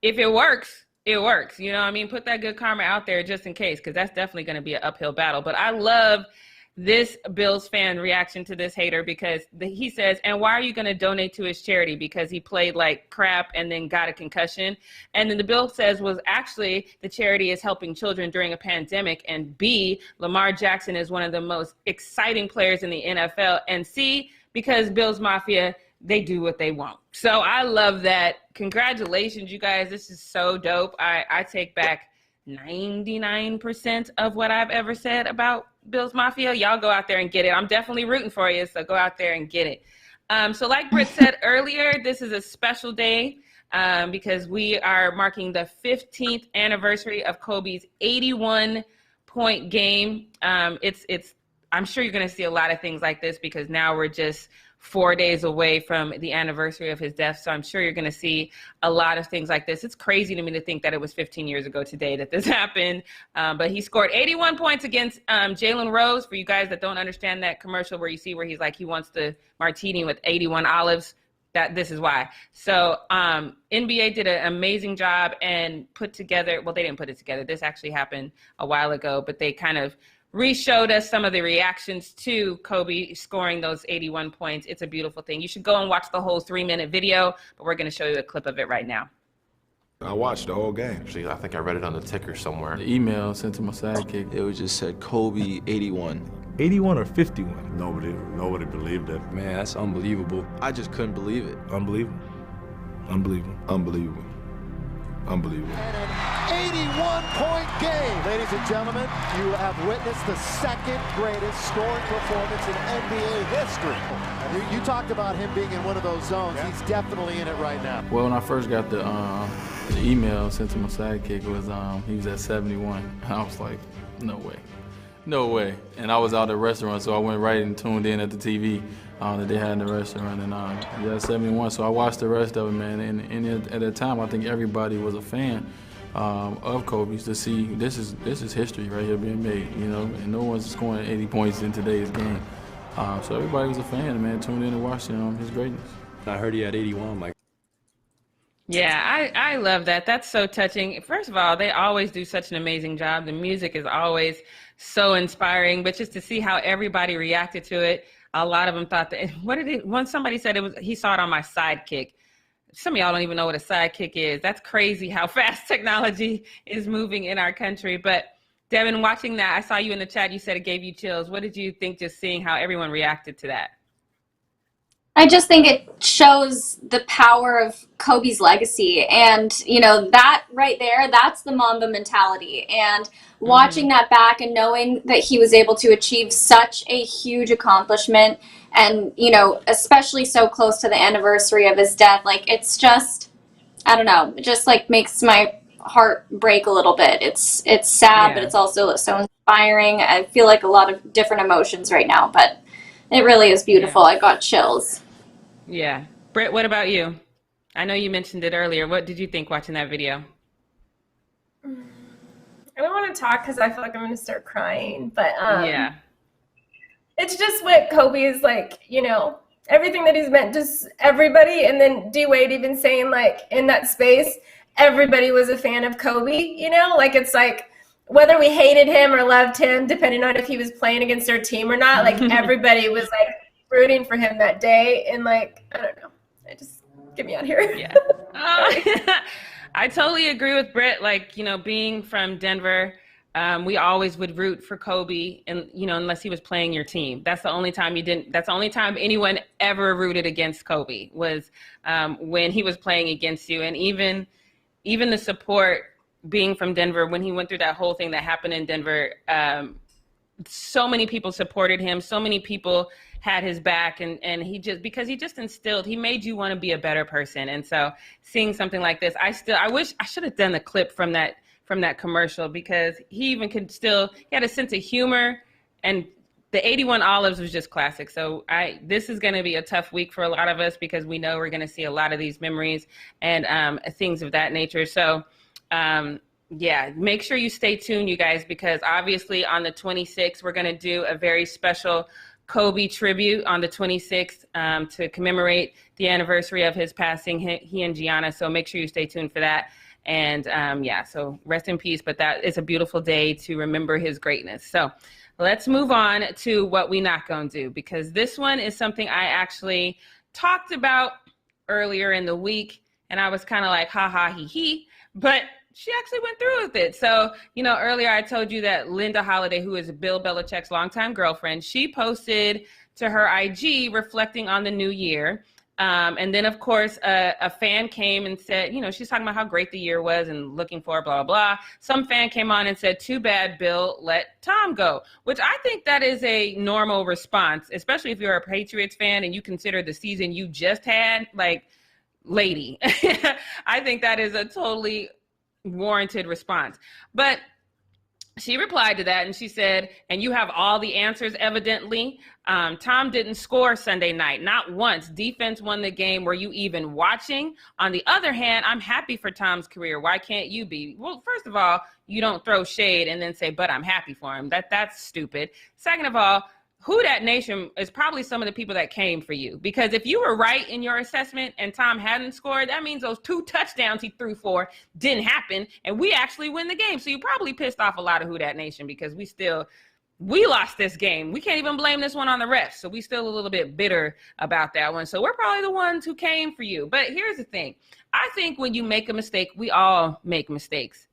if it works, it works. You know what I mean? Put that good karma out there just in case, because that's definitely going to be an uphill battle. But I love this Bills fan reaction to this hater because he says, and why are you going to donate to his charity? Because he played like crap and then got a concussion. And then the bill says was actually the charity is helping children during a pandemic. And B, Lamar Jackson is one of the most exciting players in the NFL. And C, because Bills Mafia, they do what they want. So I love that. Congratulations, you guys. This is so dope. I take back 99% of what I've ever said about Bills Mafia. Y'all go out there and get it. I'm definitely rooting for you, so go out there and get it. So like Britt said earlier, this is a special day because we are marking the 15th anniversary of Kobe's 81-point game. I'm sure you're going to see a lot of things like this because now we're just 4 days away from the anniversary of his death. So I'm sure you're going to see a lot of things like this. It's crazy to me to think that it was 15 years ago today that this happened. But he scored 81 points against Jalen Rose. For you guys that don't understand that commercial where you see where he's like, he wants the martini with 81 olives. This is why. So NBA did an amazing job and put together, well, they didn't put it together. This actually happened a while ago, but they kind of re-showed us some of the reactions to Kobe scoring those 81 points. It's a beautiful thing. You should go and watch the whole 3-minute video, but we're going to show you a clip of it right now. I watched the whole game. Actually, I think I read it on the ticker somewhere. The email sent to my sidekick, it was just said Kobe 81. 81 or 51? Nobody believed it. Man, that's unbelievable. I just couldn't believe it. Unbelievable. Unbelievable. Unbelievable. Unbelievable. And an 81-point game. Ladies and gentlemen, you have witnessed the second greatest scoring performance in NBA history. You talked about him being in one of those zones. Yeah. He's definitely in it right now. Well, when I first got the email sent to my sidekick, it was he was at 71. I was like, no way. No way. And I was out at the restaurant, so I went right and tuned in at the TV that they had in the restaurant. And yeah, 71. So I watched the rest of it, man. And at that time, I think everybody was a fan of Kobe's to see this is history right here being made, you know. And no one's scoring 80 points in today's game. So everybody was a fan, man. Tuned in and watched his greatness. I heard he had 81, Mike. Yeah, I love that. That's so touching. First of all, they always do such an amazing job. The music is always so inspiring, but just to see how everybody reacted to it, a lot of them thought that, when somebody said he saw it on my sidekick. Some of y'all don't even know what a sidekick is. That's crazy how fast technology is moving in our country. But Devin, watching that, I saw you in the chat, you said it gave you chills. What did you think just seeing how everyone reacted to that? I just think it shows the power of Kobe's legacy. And, you know, that right there, that's the Mamba mentality. And watching that back and knowing that he was able to achieve such a huge accomplishment and, you know, especially so close to the anniversary of his death, like, it's just, I don't know, it just, like, makes my heart break a little bit. It's sad, but it's also so inspiring. I feel like a lot of different emotions right now, but it really is beautiful. I got chills. Yeah. Britt, what about you? I know you mentioned it earlier. What did you think watching that video? I don't want to talk because I feel like I'm going to start crying, but yeah, it's just what Kobe is like, you know, everything that he's meant to everybody. And then D-Wade even saying, like, in that space, everybody was a fan of Kobe, you know, like, it's like whether we hated him or loved him, depending on if he was playing against our team or not, like everybody was like rooting for him that day. And like, I don't know, get me out of here. Yeah. I totally agree with Britt. Like, you know, being from Denver, we always would root for Kobe, and, you know, unless he was playing your team. That's the only time that's the only time anyone ever rooted against Kobe was when he was playing against you. And even the support, being from Denver, when he went through that whole thing that happened in Denver, so many people supported him. So many people had his back, and because he just instilled, he made you want to be a better person. And so seeing something like this, I wish I should have done the clip from that commercial, because he had a sense of humor, and the 81 Olives was just classic. So this is going to be a tough week for a lot of us, because we know we're going to see a lot of these memories and things of that nature. So yeah, make sure you stay tuned, you guys, because obviously on the 26th, we're going to do a very special Kobe tribute on the 26th to commemorate the anniversary of his passing, he and Gianna. So make sure you stay tuned for that. And yeah, so rest in peace. But that is a beautiful day to remember his greatness. So let's move on to what we not gonna do, because this one is something I actually talked about earlier in the week. And I was kind of like, ha ha, he he. But she actually went through with it. So, you know, earlier I told you that Linda Holiday, who is Bill Belichick's longtime girlfriend, she posted to her IG reflecting on the new year. And then, of course, a fan came and said, she's talking about how great the year was and looking for blah, blah, blah. Some fan came on and said, too bad, Bill, let Tom go, which I think that is a normal response, especially if you're a Patriots fan and you consider the season you just had, like, lady. I think that is a totally warranted response. But she replied to that and she said, and you have all the answers, evidently. Tom didn't score Sunday night, not once. Defense won the game. Were you even watching? On the other hand, I'm happy for Tom's career. Why can't you be? Well, first of all, you don't throw shade and then say, but I'm happy for him. That's stupid. Second of all, Who Dat Nation is probably some of the people that came for you. Because if you were right in your assessment and Tom hadn't scored, that means those 2 touchdowns he threw for didn't happen, and we actually win the game. So you probably pissed off a lot of Who Dat Nation because we lost this game. We can't even blame this one on the refs. So we still a little bit bitter about that one. So we're probably the ones who came for you. But here's the thing. I think when you make a mistake, we all make mistakes.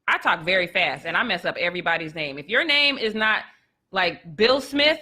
I talk very fast, and I mess up everybody's name. If your name is not like Bill Smith,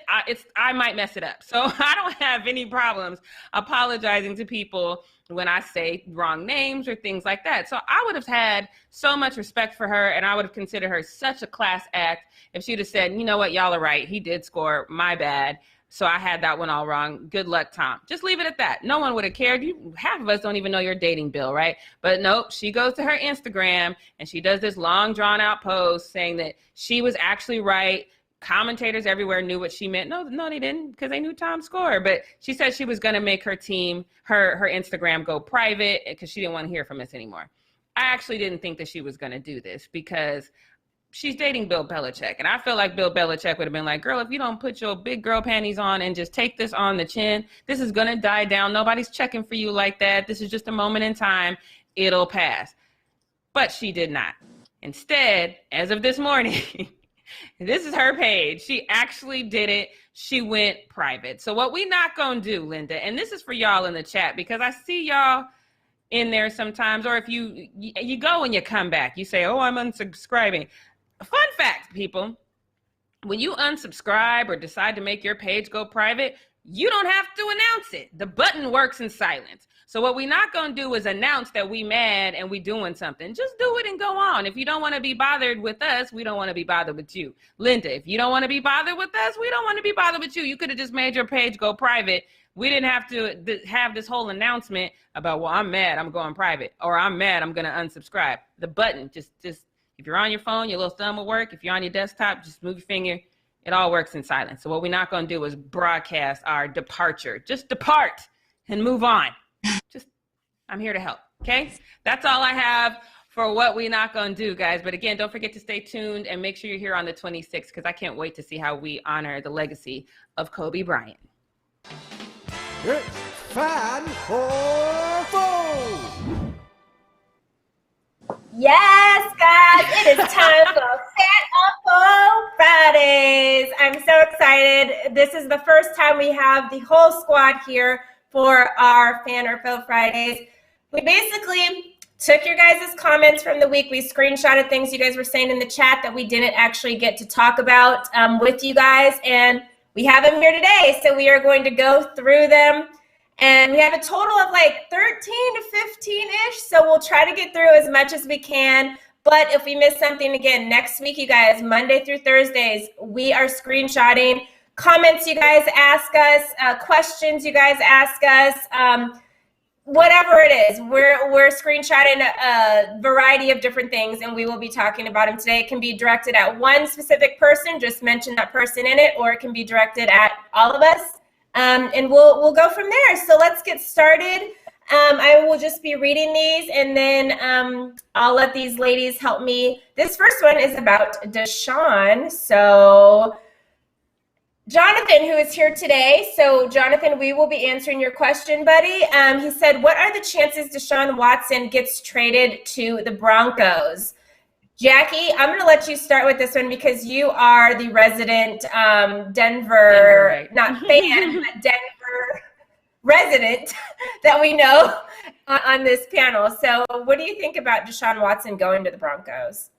I might mess it up. So I don't have any problems apologizing to people when I say wrong names or things like that. So I would have had so much respect for her, and I would have considered her such a class act if she'd have said, you know what, y'all are right. He did score. My bad. So I had that one all wrong. Good luck, Tom. Just leave it at that. No one would have cared. Half of us don't even know you're dating Bill, right? But nope, she goes to her Instagram, and she does this long, drawn-out post saying that she was actually right. Commentators everywhere knew what she meant. No, they didn't, because they knew Tom scored. But she said she was going to make her team, her Instagram go private because she didn't want to hear from us anymore. I actually didn't think that she was going to do this because she's dating Bill Belichick. And I feel like Bill Belichick would have been like, girl, if you don't put your big girl panties on and just take this on the chin, this is going to die down. Nobody's checking for you like that. This is just a moment in time. It'll pass. But she did not. Instead, as of this morning, this is her page. She actually did it. She went private. So what we not gonna do, Linda, and this is for y'all in the chat, because I see y'all in there sometimes, or if you go and you come back, you say, oh, I'm unsubscribing. Fun fact, people, when you unsubscribe or decide to make your page go private, you don't have to announce it. The button works in silence. So what we not going to do is announce that we mad and we doing something. Just do it and go on. If you don't want to be bothered with us, we don't want to be bothered with you. Linda, if you don't want to be bothered with us, we don't want to be bothered with you. You could have just made your page go private. We didn't have to have this whole announcement about, well, I'm mad, I'm going private, or I'm mad, I'm going to unsubscribe. The button, just if you're on your phone, your little thumb will work. If you're on your desktop, just move your finger. It all works in silence. So what we're not going to do is broadcast our departure. Just depart and move on. I'm here to help, okay? That's all I have for what we not gonna do, guys. But again, don't forget to stay tuned and make sure you're here on the 26th, because I can't wait to see how we honor the legacy of Kobe Bryant. It's Fan or Foe! Yes, guys, it is time for Fan or Foe Fridays. I'm so excited. This is the first time we have the whole squad here for our Fan or Foe Fridays. We basically took your guys' comments from the week. We screenshotted things you guys were saying in the chat that we didn't actually get to talk about with you guys, and we have them here today. So we are going to go through them, and we have a total of like 13 to 15-ish, so we'll try to get through as much as we can. But if we miss something, again, next week, you guys, Monday through Thursdays, we are screenshotting comments you guys ask us, questions you guys ask us, whatever it is. We're screenshotting a variety of different things, and we will be talking about them today. It can be directed at one specific person, just mention that person in it, or it can be directed at all of us, and we'll go from there. So let's get started. I will just be reading these, and then I'll let these ladies help me. This first one is about Deshaun. So Jonathan, who is here today. So Jonathan, we will be answering your question, buddy. He said, what are the chances Deshaun Watson gets traded to the Broncos? Jackie, I'm going to let you start with this one because you are the resident Denver, right? Not fan, but Denver resident that we know on this panel. So what do you think about Deshaun Watson going to the Broncos?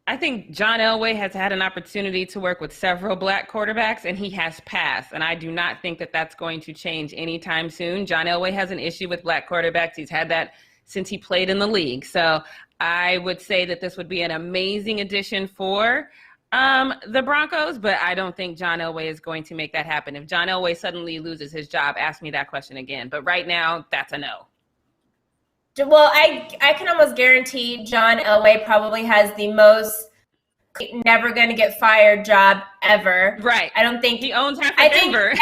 I think John Elway has had an opportunity to work with several black quarterbacks, and he has passed. And I do not think that that's going to change anytime soon. John Elway has an issue with black quarterbacks. He's had that since he played in the league. So I would say that this would be an amazing addition for the Broncos, but I don't think John Elway is going to make that happen. If John Elway suddenly loses his job, ask me that question again. But right now, that's a no. Well, I can almost guarantee John Elway probably has the most never going to get fired job ever. Right. I don't think he owns half of Denver.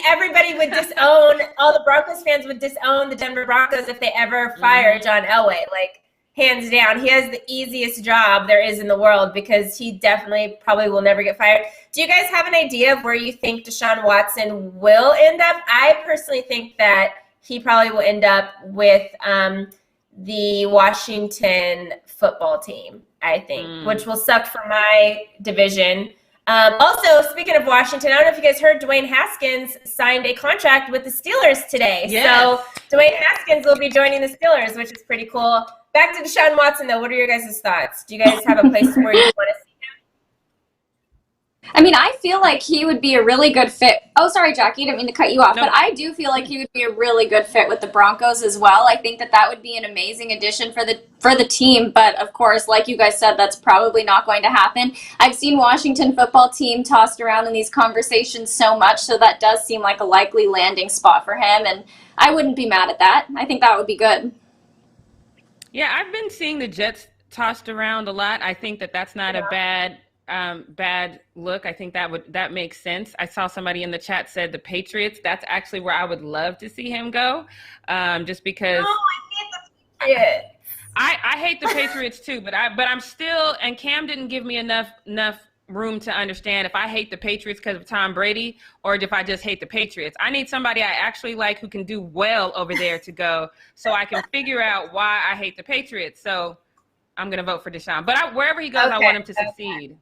Everybody would disown, all the Broncos fans would disown the Denver Broncos if they ever fire John Elway. Like, hands down, he has the easiest job there is in the world because he definitely probably will never get fired. Do you guys have an idea of where you think Deshaun Watson will end up? I personally think that he probably will end up with the Washington football team, I think, which will suck for my division. Also, speaking of Washington, I don't know if you guys heard Dwayne Haskins signed a contract with the Steelers today. Yes. So Dwayne Haskins will be joining the Steelers, which is pretty cool. Back to Deshaun Watson, though. What are your guys' thoughts? Do you guys have a place where you want to see him? I mean, I feel like he would be a really good fit. Oh, sorry, Jackie, I didn't mean to cut you off. No. But I do feel like he would be a really good fit with the Broncos as well. I think that that would be an amazing addition for the team. But, of course, like you guys said, that's probably not going to happen. I've seen Washington football team tossed around in these conversations so much, so that does seem like a likely landing spot for him. And I wouldn't be mad at that. I think that would be good. Yeah, I've been seeing the Jets tossed around a lot. I think that that's not a bad look. I think that makes sense. I saw somebody in the chat said the Patriots. That's actually where I would love to see him go, just because. Oh, I hate the Patriots. I hate the Patriots too, but I'm still. And Cam didn't give me enough room to understand if I hate the Patriots because of Tom Brady or if I just hate the Patriots. I need somebody I actually like who can do well over there to go so I can figure out why I hate the Patriots. So I'm going to vote for Deshaun. But wherever he goes, I want him to succeed.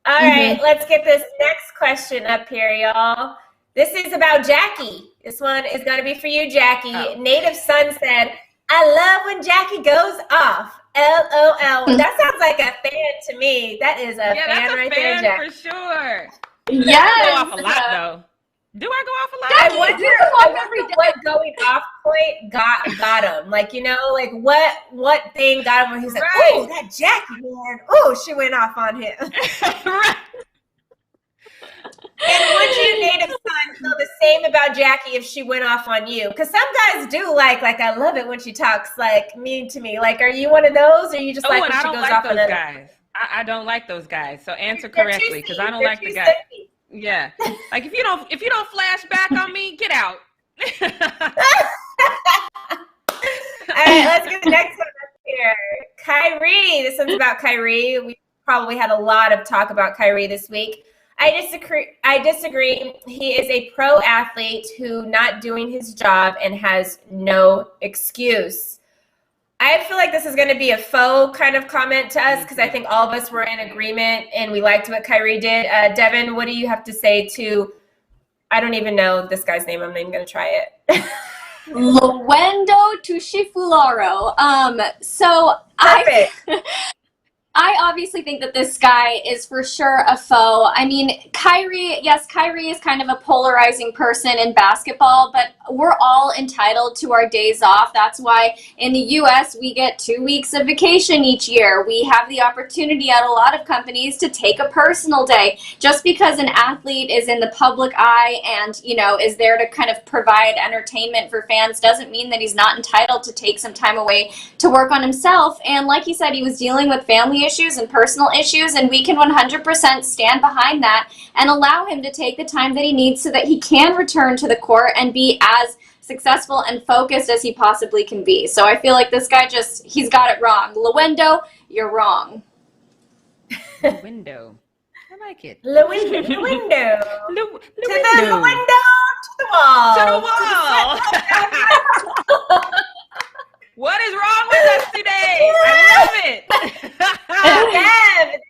All right, let's get this next question up here, y'all. This is about Jackie. This one is going to be for you, Jackie. Native Son said, I love when Jackie goes off. LOL. That sounds like a fan to me. That is a fan right there, Jackie. For sure. Yes. I go off a lot, though. Do I go off a lot? I wonder what going off point got him. Like, you know, like what thing got him where he's like, oh, that Jackie, man. Oh, she went off on him. Right. And would you, Native Son, feel the same about Jackie if she went off on you? Because some guys do like I love it when she talks like mean to me. Like, are you one of those, or are you just like when she goes off on those guys? I don't like those guys. So answer correctly, because I don't like the guys. Yeah, like if you don't flash back on me, get out. All right, let's get the next one up here. Kyrie. This one's about Kyrie. We probably had a lot of talk about Kyrie this week. I disagree. He is a pro athlete who not doing his job and has no excuse. I feel like this is going to be a faux kind of comment to us because I think all of us were in agreement and we liked what Kyrie did. Devin, what do you have to say to, I don't even know this guy's name. I'm not even going to try it. Luendo Tushifularo. I obviously think that this guy is for sure a foe. I mean, Kyrie is kind of a polarizing person in basketball, but we're all entitled to our days off. That's why in the U.S. we get 2 weeks of vacation each year. We have the opportunity at a lot of companies to take a personal day. Just because an athlete is in the public eye and, you know, is there to kind of provide entertainment for fans doesn't mean that he's not entitled to take some time away to work on himself. And like he said, he was dealing with family issues and personal issues, and we can 100% stand behind that and allow him to take the time that he needs so that he can return to the court and be as successful and focused as he possibly can be. So I feel like this guy he's got it wrong. Luendo, you're wrong. Luendo. I like it. Luendo. To the window, to the wall. To the wall. What is wrong with us today? I love it. Dev,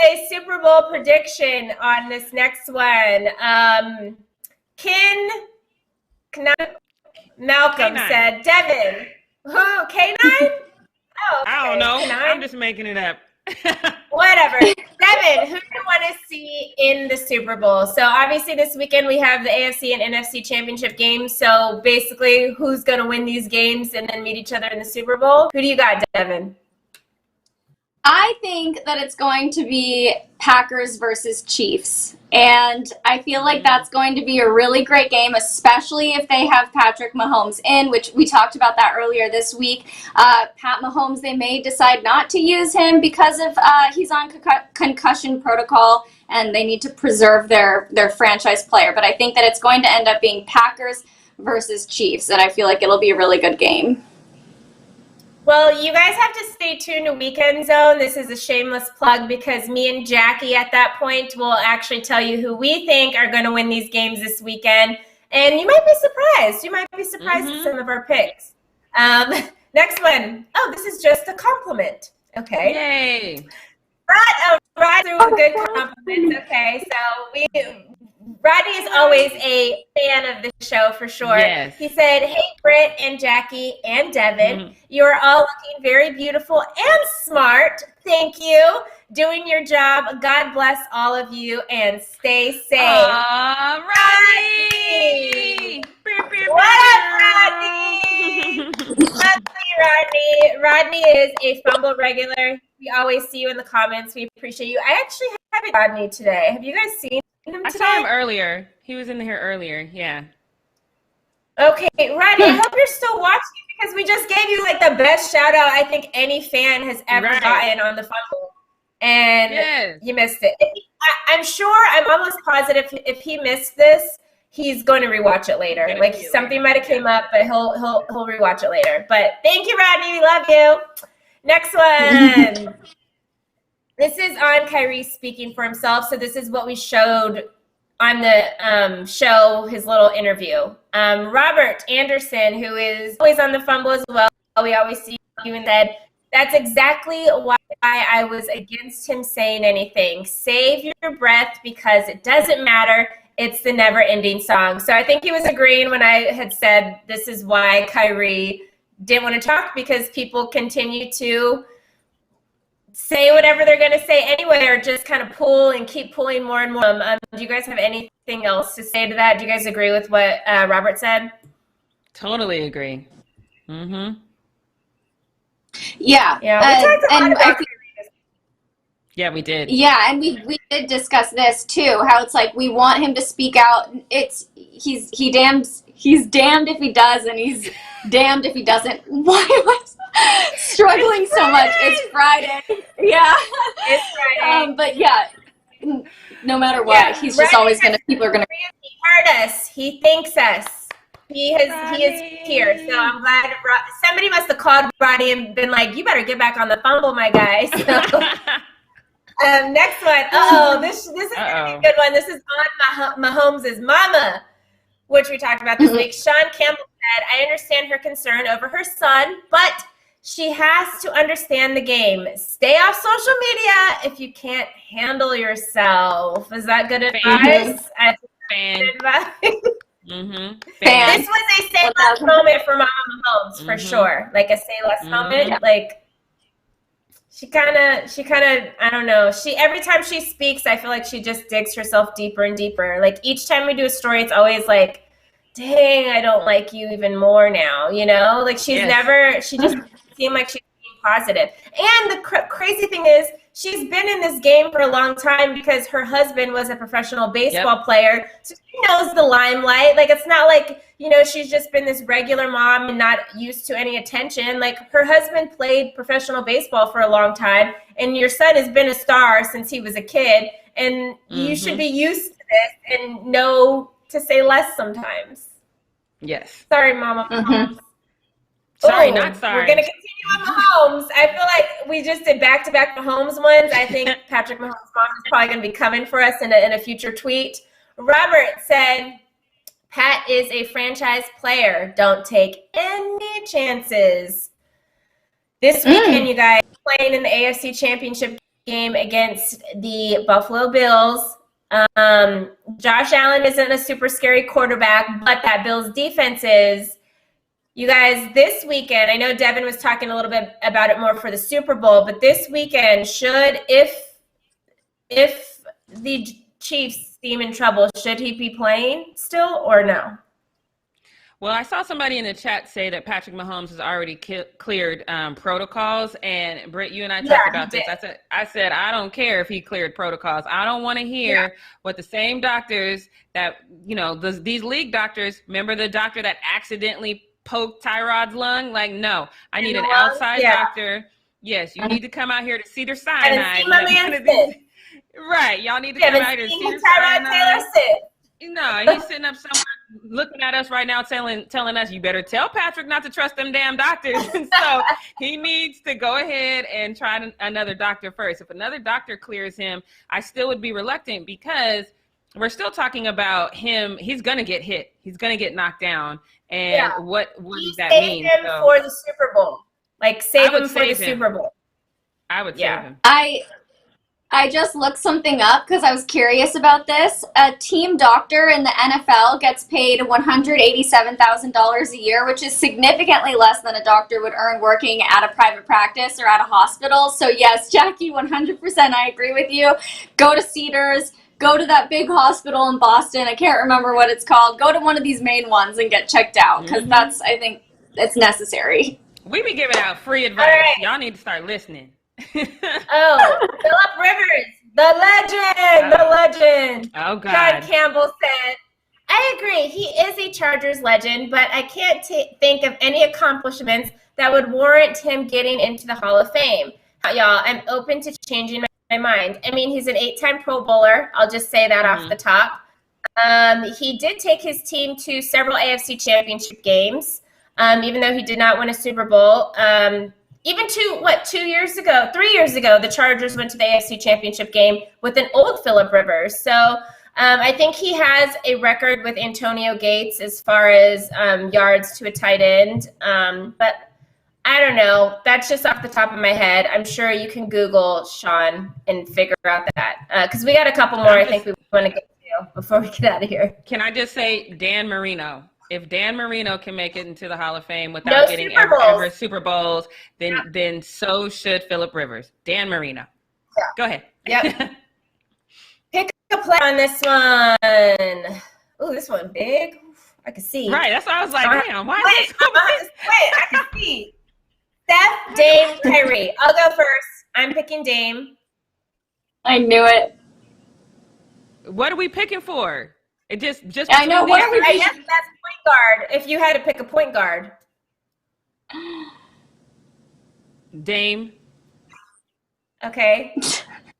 a Super Bowl prediction on this next one. Malcolm K9. said, Devin, who, K9? Oh, I I don't know. I'm just making it up. Whatever. Devin, who do you want to see in the Super Bowl? So obviously this weekend we have the AFC and NFC championship games. So basically who's going to win these games and then meet each other in the Super Bowl? Who do you got, Devin? I think that it's going to be Packers versus Chiefs. And I feel like that's going to be a really great game, especially if they have Patrick Mahomes in, which we talked about that earlier this week. Pat Mahomes, they may decide not to use him because of he's on concussion protocol and they need to preserve their franchise player. But I think that it's going to end up being Packers versus Chiefs, and I feel like it'll be a really good game. Well, you guys have to stay tuned to Weekend Zone. This is a shameless plug because me and Jackie at that point will actually tell you who we think are going to win these games this weekend. And you might be surprised. You might be surprised at some of our picks. Next one. Oh, this is just a compliment. Okay. Yay. Right through a good compliment. Okay, so Rodney is always a fan of the show for sure. Yes. He said, hey, Britt and Jackie and Devin, you are all looking very beautiful and smart. Thank you. Doing your job. God bless all of you and stay safe. Rodney! What up, Rodney? Love you, Rodney. Rodney is a Fumble regular. We always see you in the comments. We appreciate you. I actually have Rodney today. Have you guys seen him I today? saw him earlier. He was in here earlier. Yeah. Okay, Rodney, I hope you're still watching because we just gave you like the best shout out I think any fan has ever gotten on the Fumble. And you missed it. I'm sure, I'm almost positive if he missed this, he's going to rewatch it later. Like something might have came up, but he'll rewatch it later. But thank you, Rodney. We love you. Next one. This is on Kyrie speaking for himself. So this is what we showed on the show, his little interview. Robert Anderson, who is always on the Fumble as well, we always see you and said, that's exactly why I was against him saying anything. Save your breath because it doesn't matter. It's the never-ending song. So I think he was agreeing when I had said this is why Kyrie didn't want to talk, because people continue to say whatever they're going to say anyway, or just kind of pull and keep pulling more and more. Do you guys have anything else to say to that? Do you guys agree with what Robert said? Totally agree. Mm-hmm. Yeah. We talked a lot about Yeah, we did. Yeah, and we did discuss this too, how it's like we want him to speak out. He's damned if he does, and he's damned if he doesn't. Why am I struggling so much? It's Friday. Yeah. It's Friday. But yeah, no matter what, he's just always people are gonna. He heard us. He thanks us. He is here. So I'm glad somebody must have called Roddy and been like, you better get back on the Fumble, my guy. So next one. This is a good one. This is on Mahomes' mama, which we talked about this week. Sean Campbell said, I understand her concern over her son, but she has to understand the game. Stay off social media if you can't handle yourself. Is that good advice? Fan. Good advice. Mm-hmm. This was a say less moment for Mama Mahomes, for sure. Like a say less moment. Like she kind of, I don't know. Every time she speaks, I feel like she just digs herself deeper and deeper. Like each time we do a story, it's always like, dang, I don't like you even more now. You know, like she just seemed like she's being positive. And the crazy thing is, she's been in this game for a long time because her husband was a professional baseball player. So she knows the limelight. Like, it's not like, she's just been this regular mom and not used to any attention. Like, her husband played professional baseball for a long time, and your son has been a star since he was a kid. And you should be used to this and know to say less sometimes. Yes. Sorry, Mama Mahomes. Sorry, not sorry. We're going to continue on Mahomes. I feel like we just did back-to-back Mahomes ones. I think Patrick Mahomes' mom is probably going to be coming for us in a future tweet. Robert said, Pat is a franchise player. Don't take any chances. This weekend, you guys, playing in the AFC Championship game against the Buffalo Bills. Josh Allen isn't a super scary quarterback, but that Bills defense is. You guys, this weekend, I know Devin was talking a little bit about it more for the Super Bowl, but this weekend, if the Chiefs seem in trouble, should he be playing still or no? Well, I saw somebody in the chat say that Patrick Mahomes has already cleared protocols, and Britt, you and I talked about this. I said I don't care if he cleared protocols. I don't want to hear what the same doctors that these league doctors. Remember the doctor that accidentally poked Tyrod's lung? Like, no, I need an outside doctor. Yes, you need to come out here to Cedars-Sinai. Right, y'all need to come out here to Cedars-Sinai. No, he's sitting up somewhere looking at us right now telling us, you better tell Patrick not to trust them damn doctors. And so he needs to go ahead and try another doctor first. If another doctor clears him, I still would be reluctant because we're still talking about him. He's going to get hit. He's going to get knocked down. And what does that mean? Save him for the Super Bowl. Like, save him for the Super Bowl. I would save him. I just looked something up because I was curious about this. A team doctor in the NFL gets paid $187,000 a year, which is significantly less than a doctor would earn working at a private practice or at a hospital. So yes, Jackie, 100%, I agree with you. Go to Cedars, go to that big hospital in Boston. I can't remember what it's called. Go to one of these main ones and get checked out because I think it's necessary. We be giving out free advice. Right. Y'all need to start listening. Phillip Rivers, the legend. Oh, God. John Campbell said, I agree. He is a Chargers legend, but I can't think of any accomplishments that would warrant him getting into the Hall of Fame. Y'all, I'm open to changing my mind. I mean, he's an 8-time Pro Bowler. I'll just say that off the top. He did take his team to several AFC championship games, even though he did not win a Super Bowl. Even 3 years ago, the Chargers went to the AFC Championship game with an old Phillip Rivers. So I think he has a record with Antonio Gates as far as yards to a tight end. But I don't know. That's just off the top of my head. I'm sure you can Google Sean and figure out that. Because we got a couple more I think we want to get to before we get out of here. Can I just say Dan Marino? If Dan Marino can make it into the Hall of Fame without getting ever Super Bowls, then so should Phillip Rivers. Dan Marino. Yeah. Go ahead. Yep. Pick a play on this one. Ooh, this one big. I can see. Right. That's why I was like, damn, why is this so big? I can see. Steph, Dame, Kyrie. I'll go first. I'm picking Dame. I knew it. What are we picking for? It just I know. What are we picking? I guess that's point guard. If you had to pick a point guard. Dame. Okay.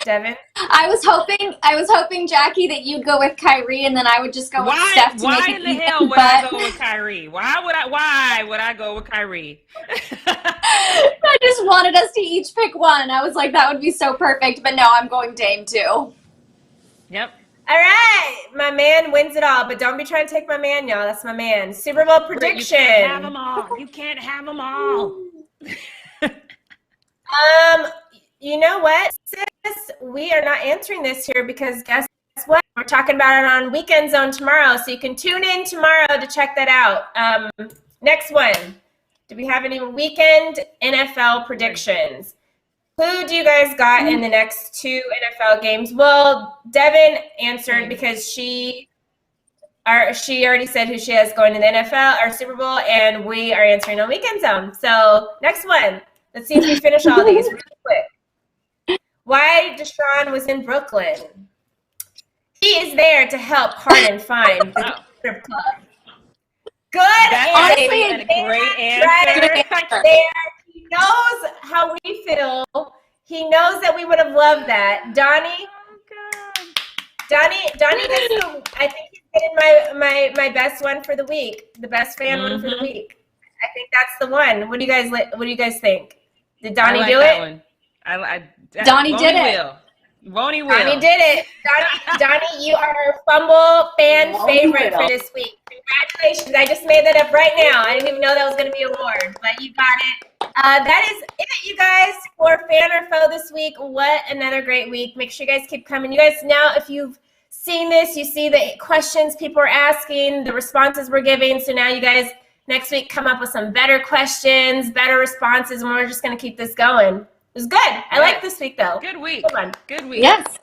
Devin. I was hoping, Jackie, that you'd go with Kyrie, and then I would just go with Steph to why make in the hell would I go with Kyrie? Why would I go with Kyrie? I just wanted us to each pick one. I was like, that would be so perfect. But no, I'm going Dame too. Yep. All right, my man wins it all, but don't be trying to take my man, y'all. That's my man. Super Bowl prediction. You can't have them all. You can't have them all. You know what, sis? We are not answering this here because guess what? We're talking about it on Weekend Zone tomorrow, so you can tune in tomorrow to check that out. Next one. Do we have any weekend NFL predictions? Who do you guys got in the next 2 NFL games? Well, Devin answered because she already said who she has going to the NFL or Super Bowl, and we are answering on Weekend Zone. So next one. Let's see if we finish all these really quick. Why Deshaun was in Brooklyn? He is there to help Harden find the strip club. Good answer. Honestly, a great answer. Right there. He knows how we feel. He knows that we would have loved that. Donnie gets I think he's getting my best one for the week. The best fan one for the week. I think that's the one. What do you guys think? Did Donnie do it? Donnie did it. Won't will. Donnie did it. Donnie, you are our Fumble fan favorite for this week. Congratulations. I just made that up right now. I didn't even know that was going to be an award, but you got it. That is it, you guys, for Fan or Foe this week. What another great week. Make sure you guys keep coming. You guys, now if you've seen this, you see the questions people are asking, the responses we're giving. So now you guys next week come up with some better questions, better responses, and we're just going to keep this going. It was good. I like this week, though. Good week. Good one. Good week. Yes.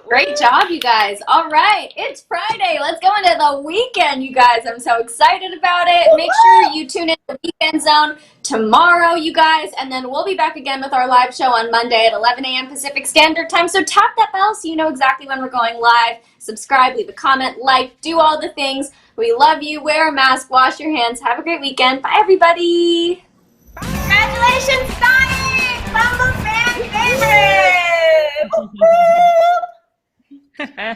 Great job, you guys. All right. It's Friday. Let's go into the weekend, you guys. I'm so excited about it. Make sure you tune in to Weekend Zone tomorrow, you guys. And then we'll be back again with our live show on Monday at 11 a.m. Pacific Standard Time. So tap that bell so you know exactly when we're going live. Subscribe, leave a comment, like, do all the things. We love you. Wear a mask. Wash your hands. Have a great weekend. Bye, everybody. Congratulations, Zion!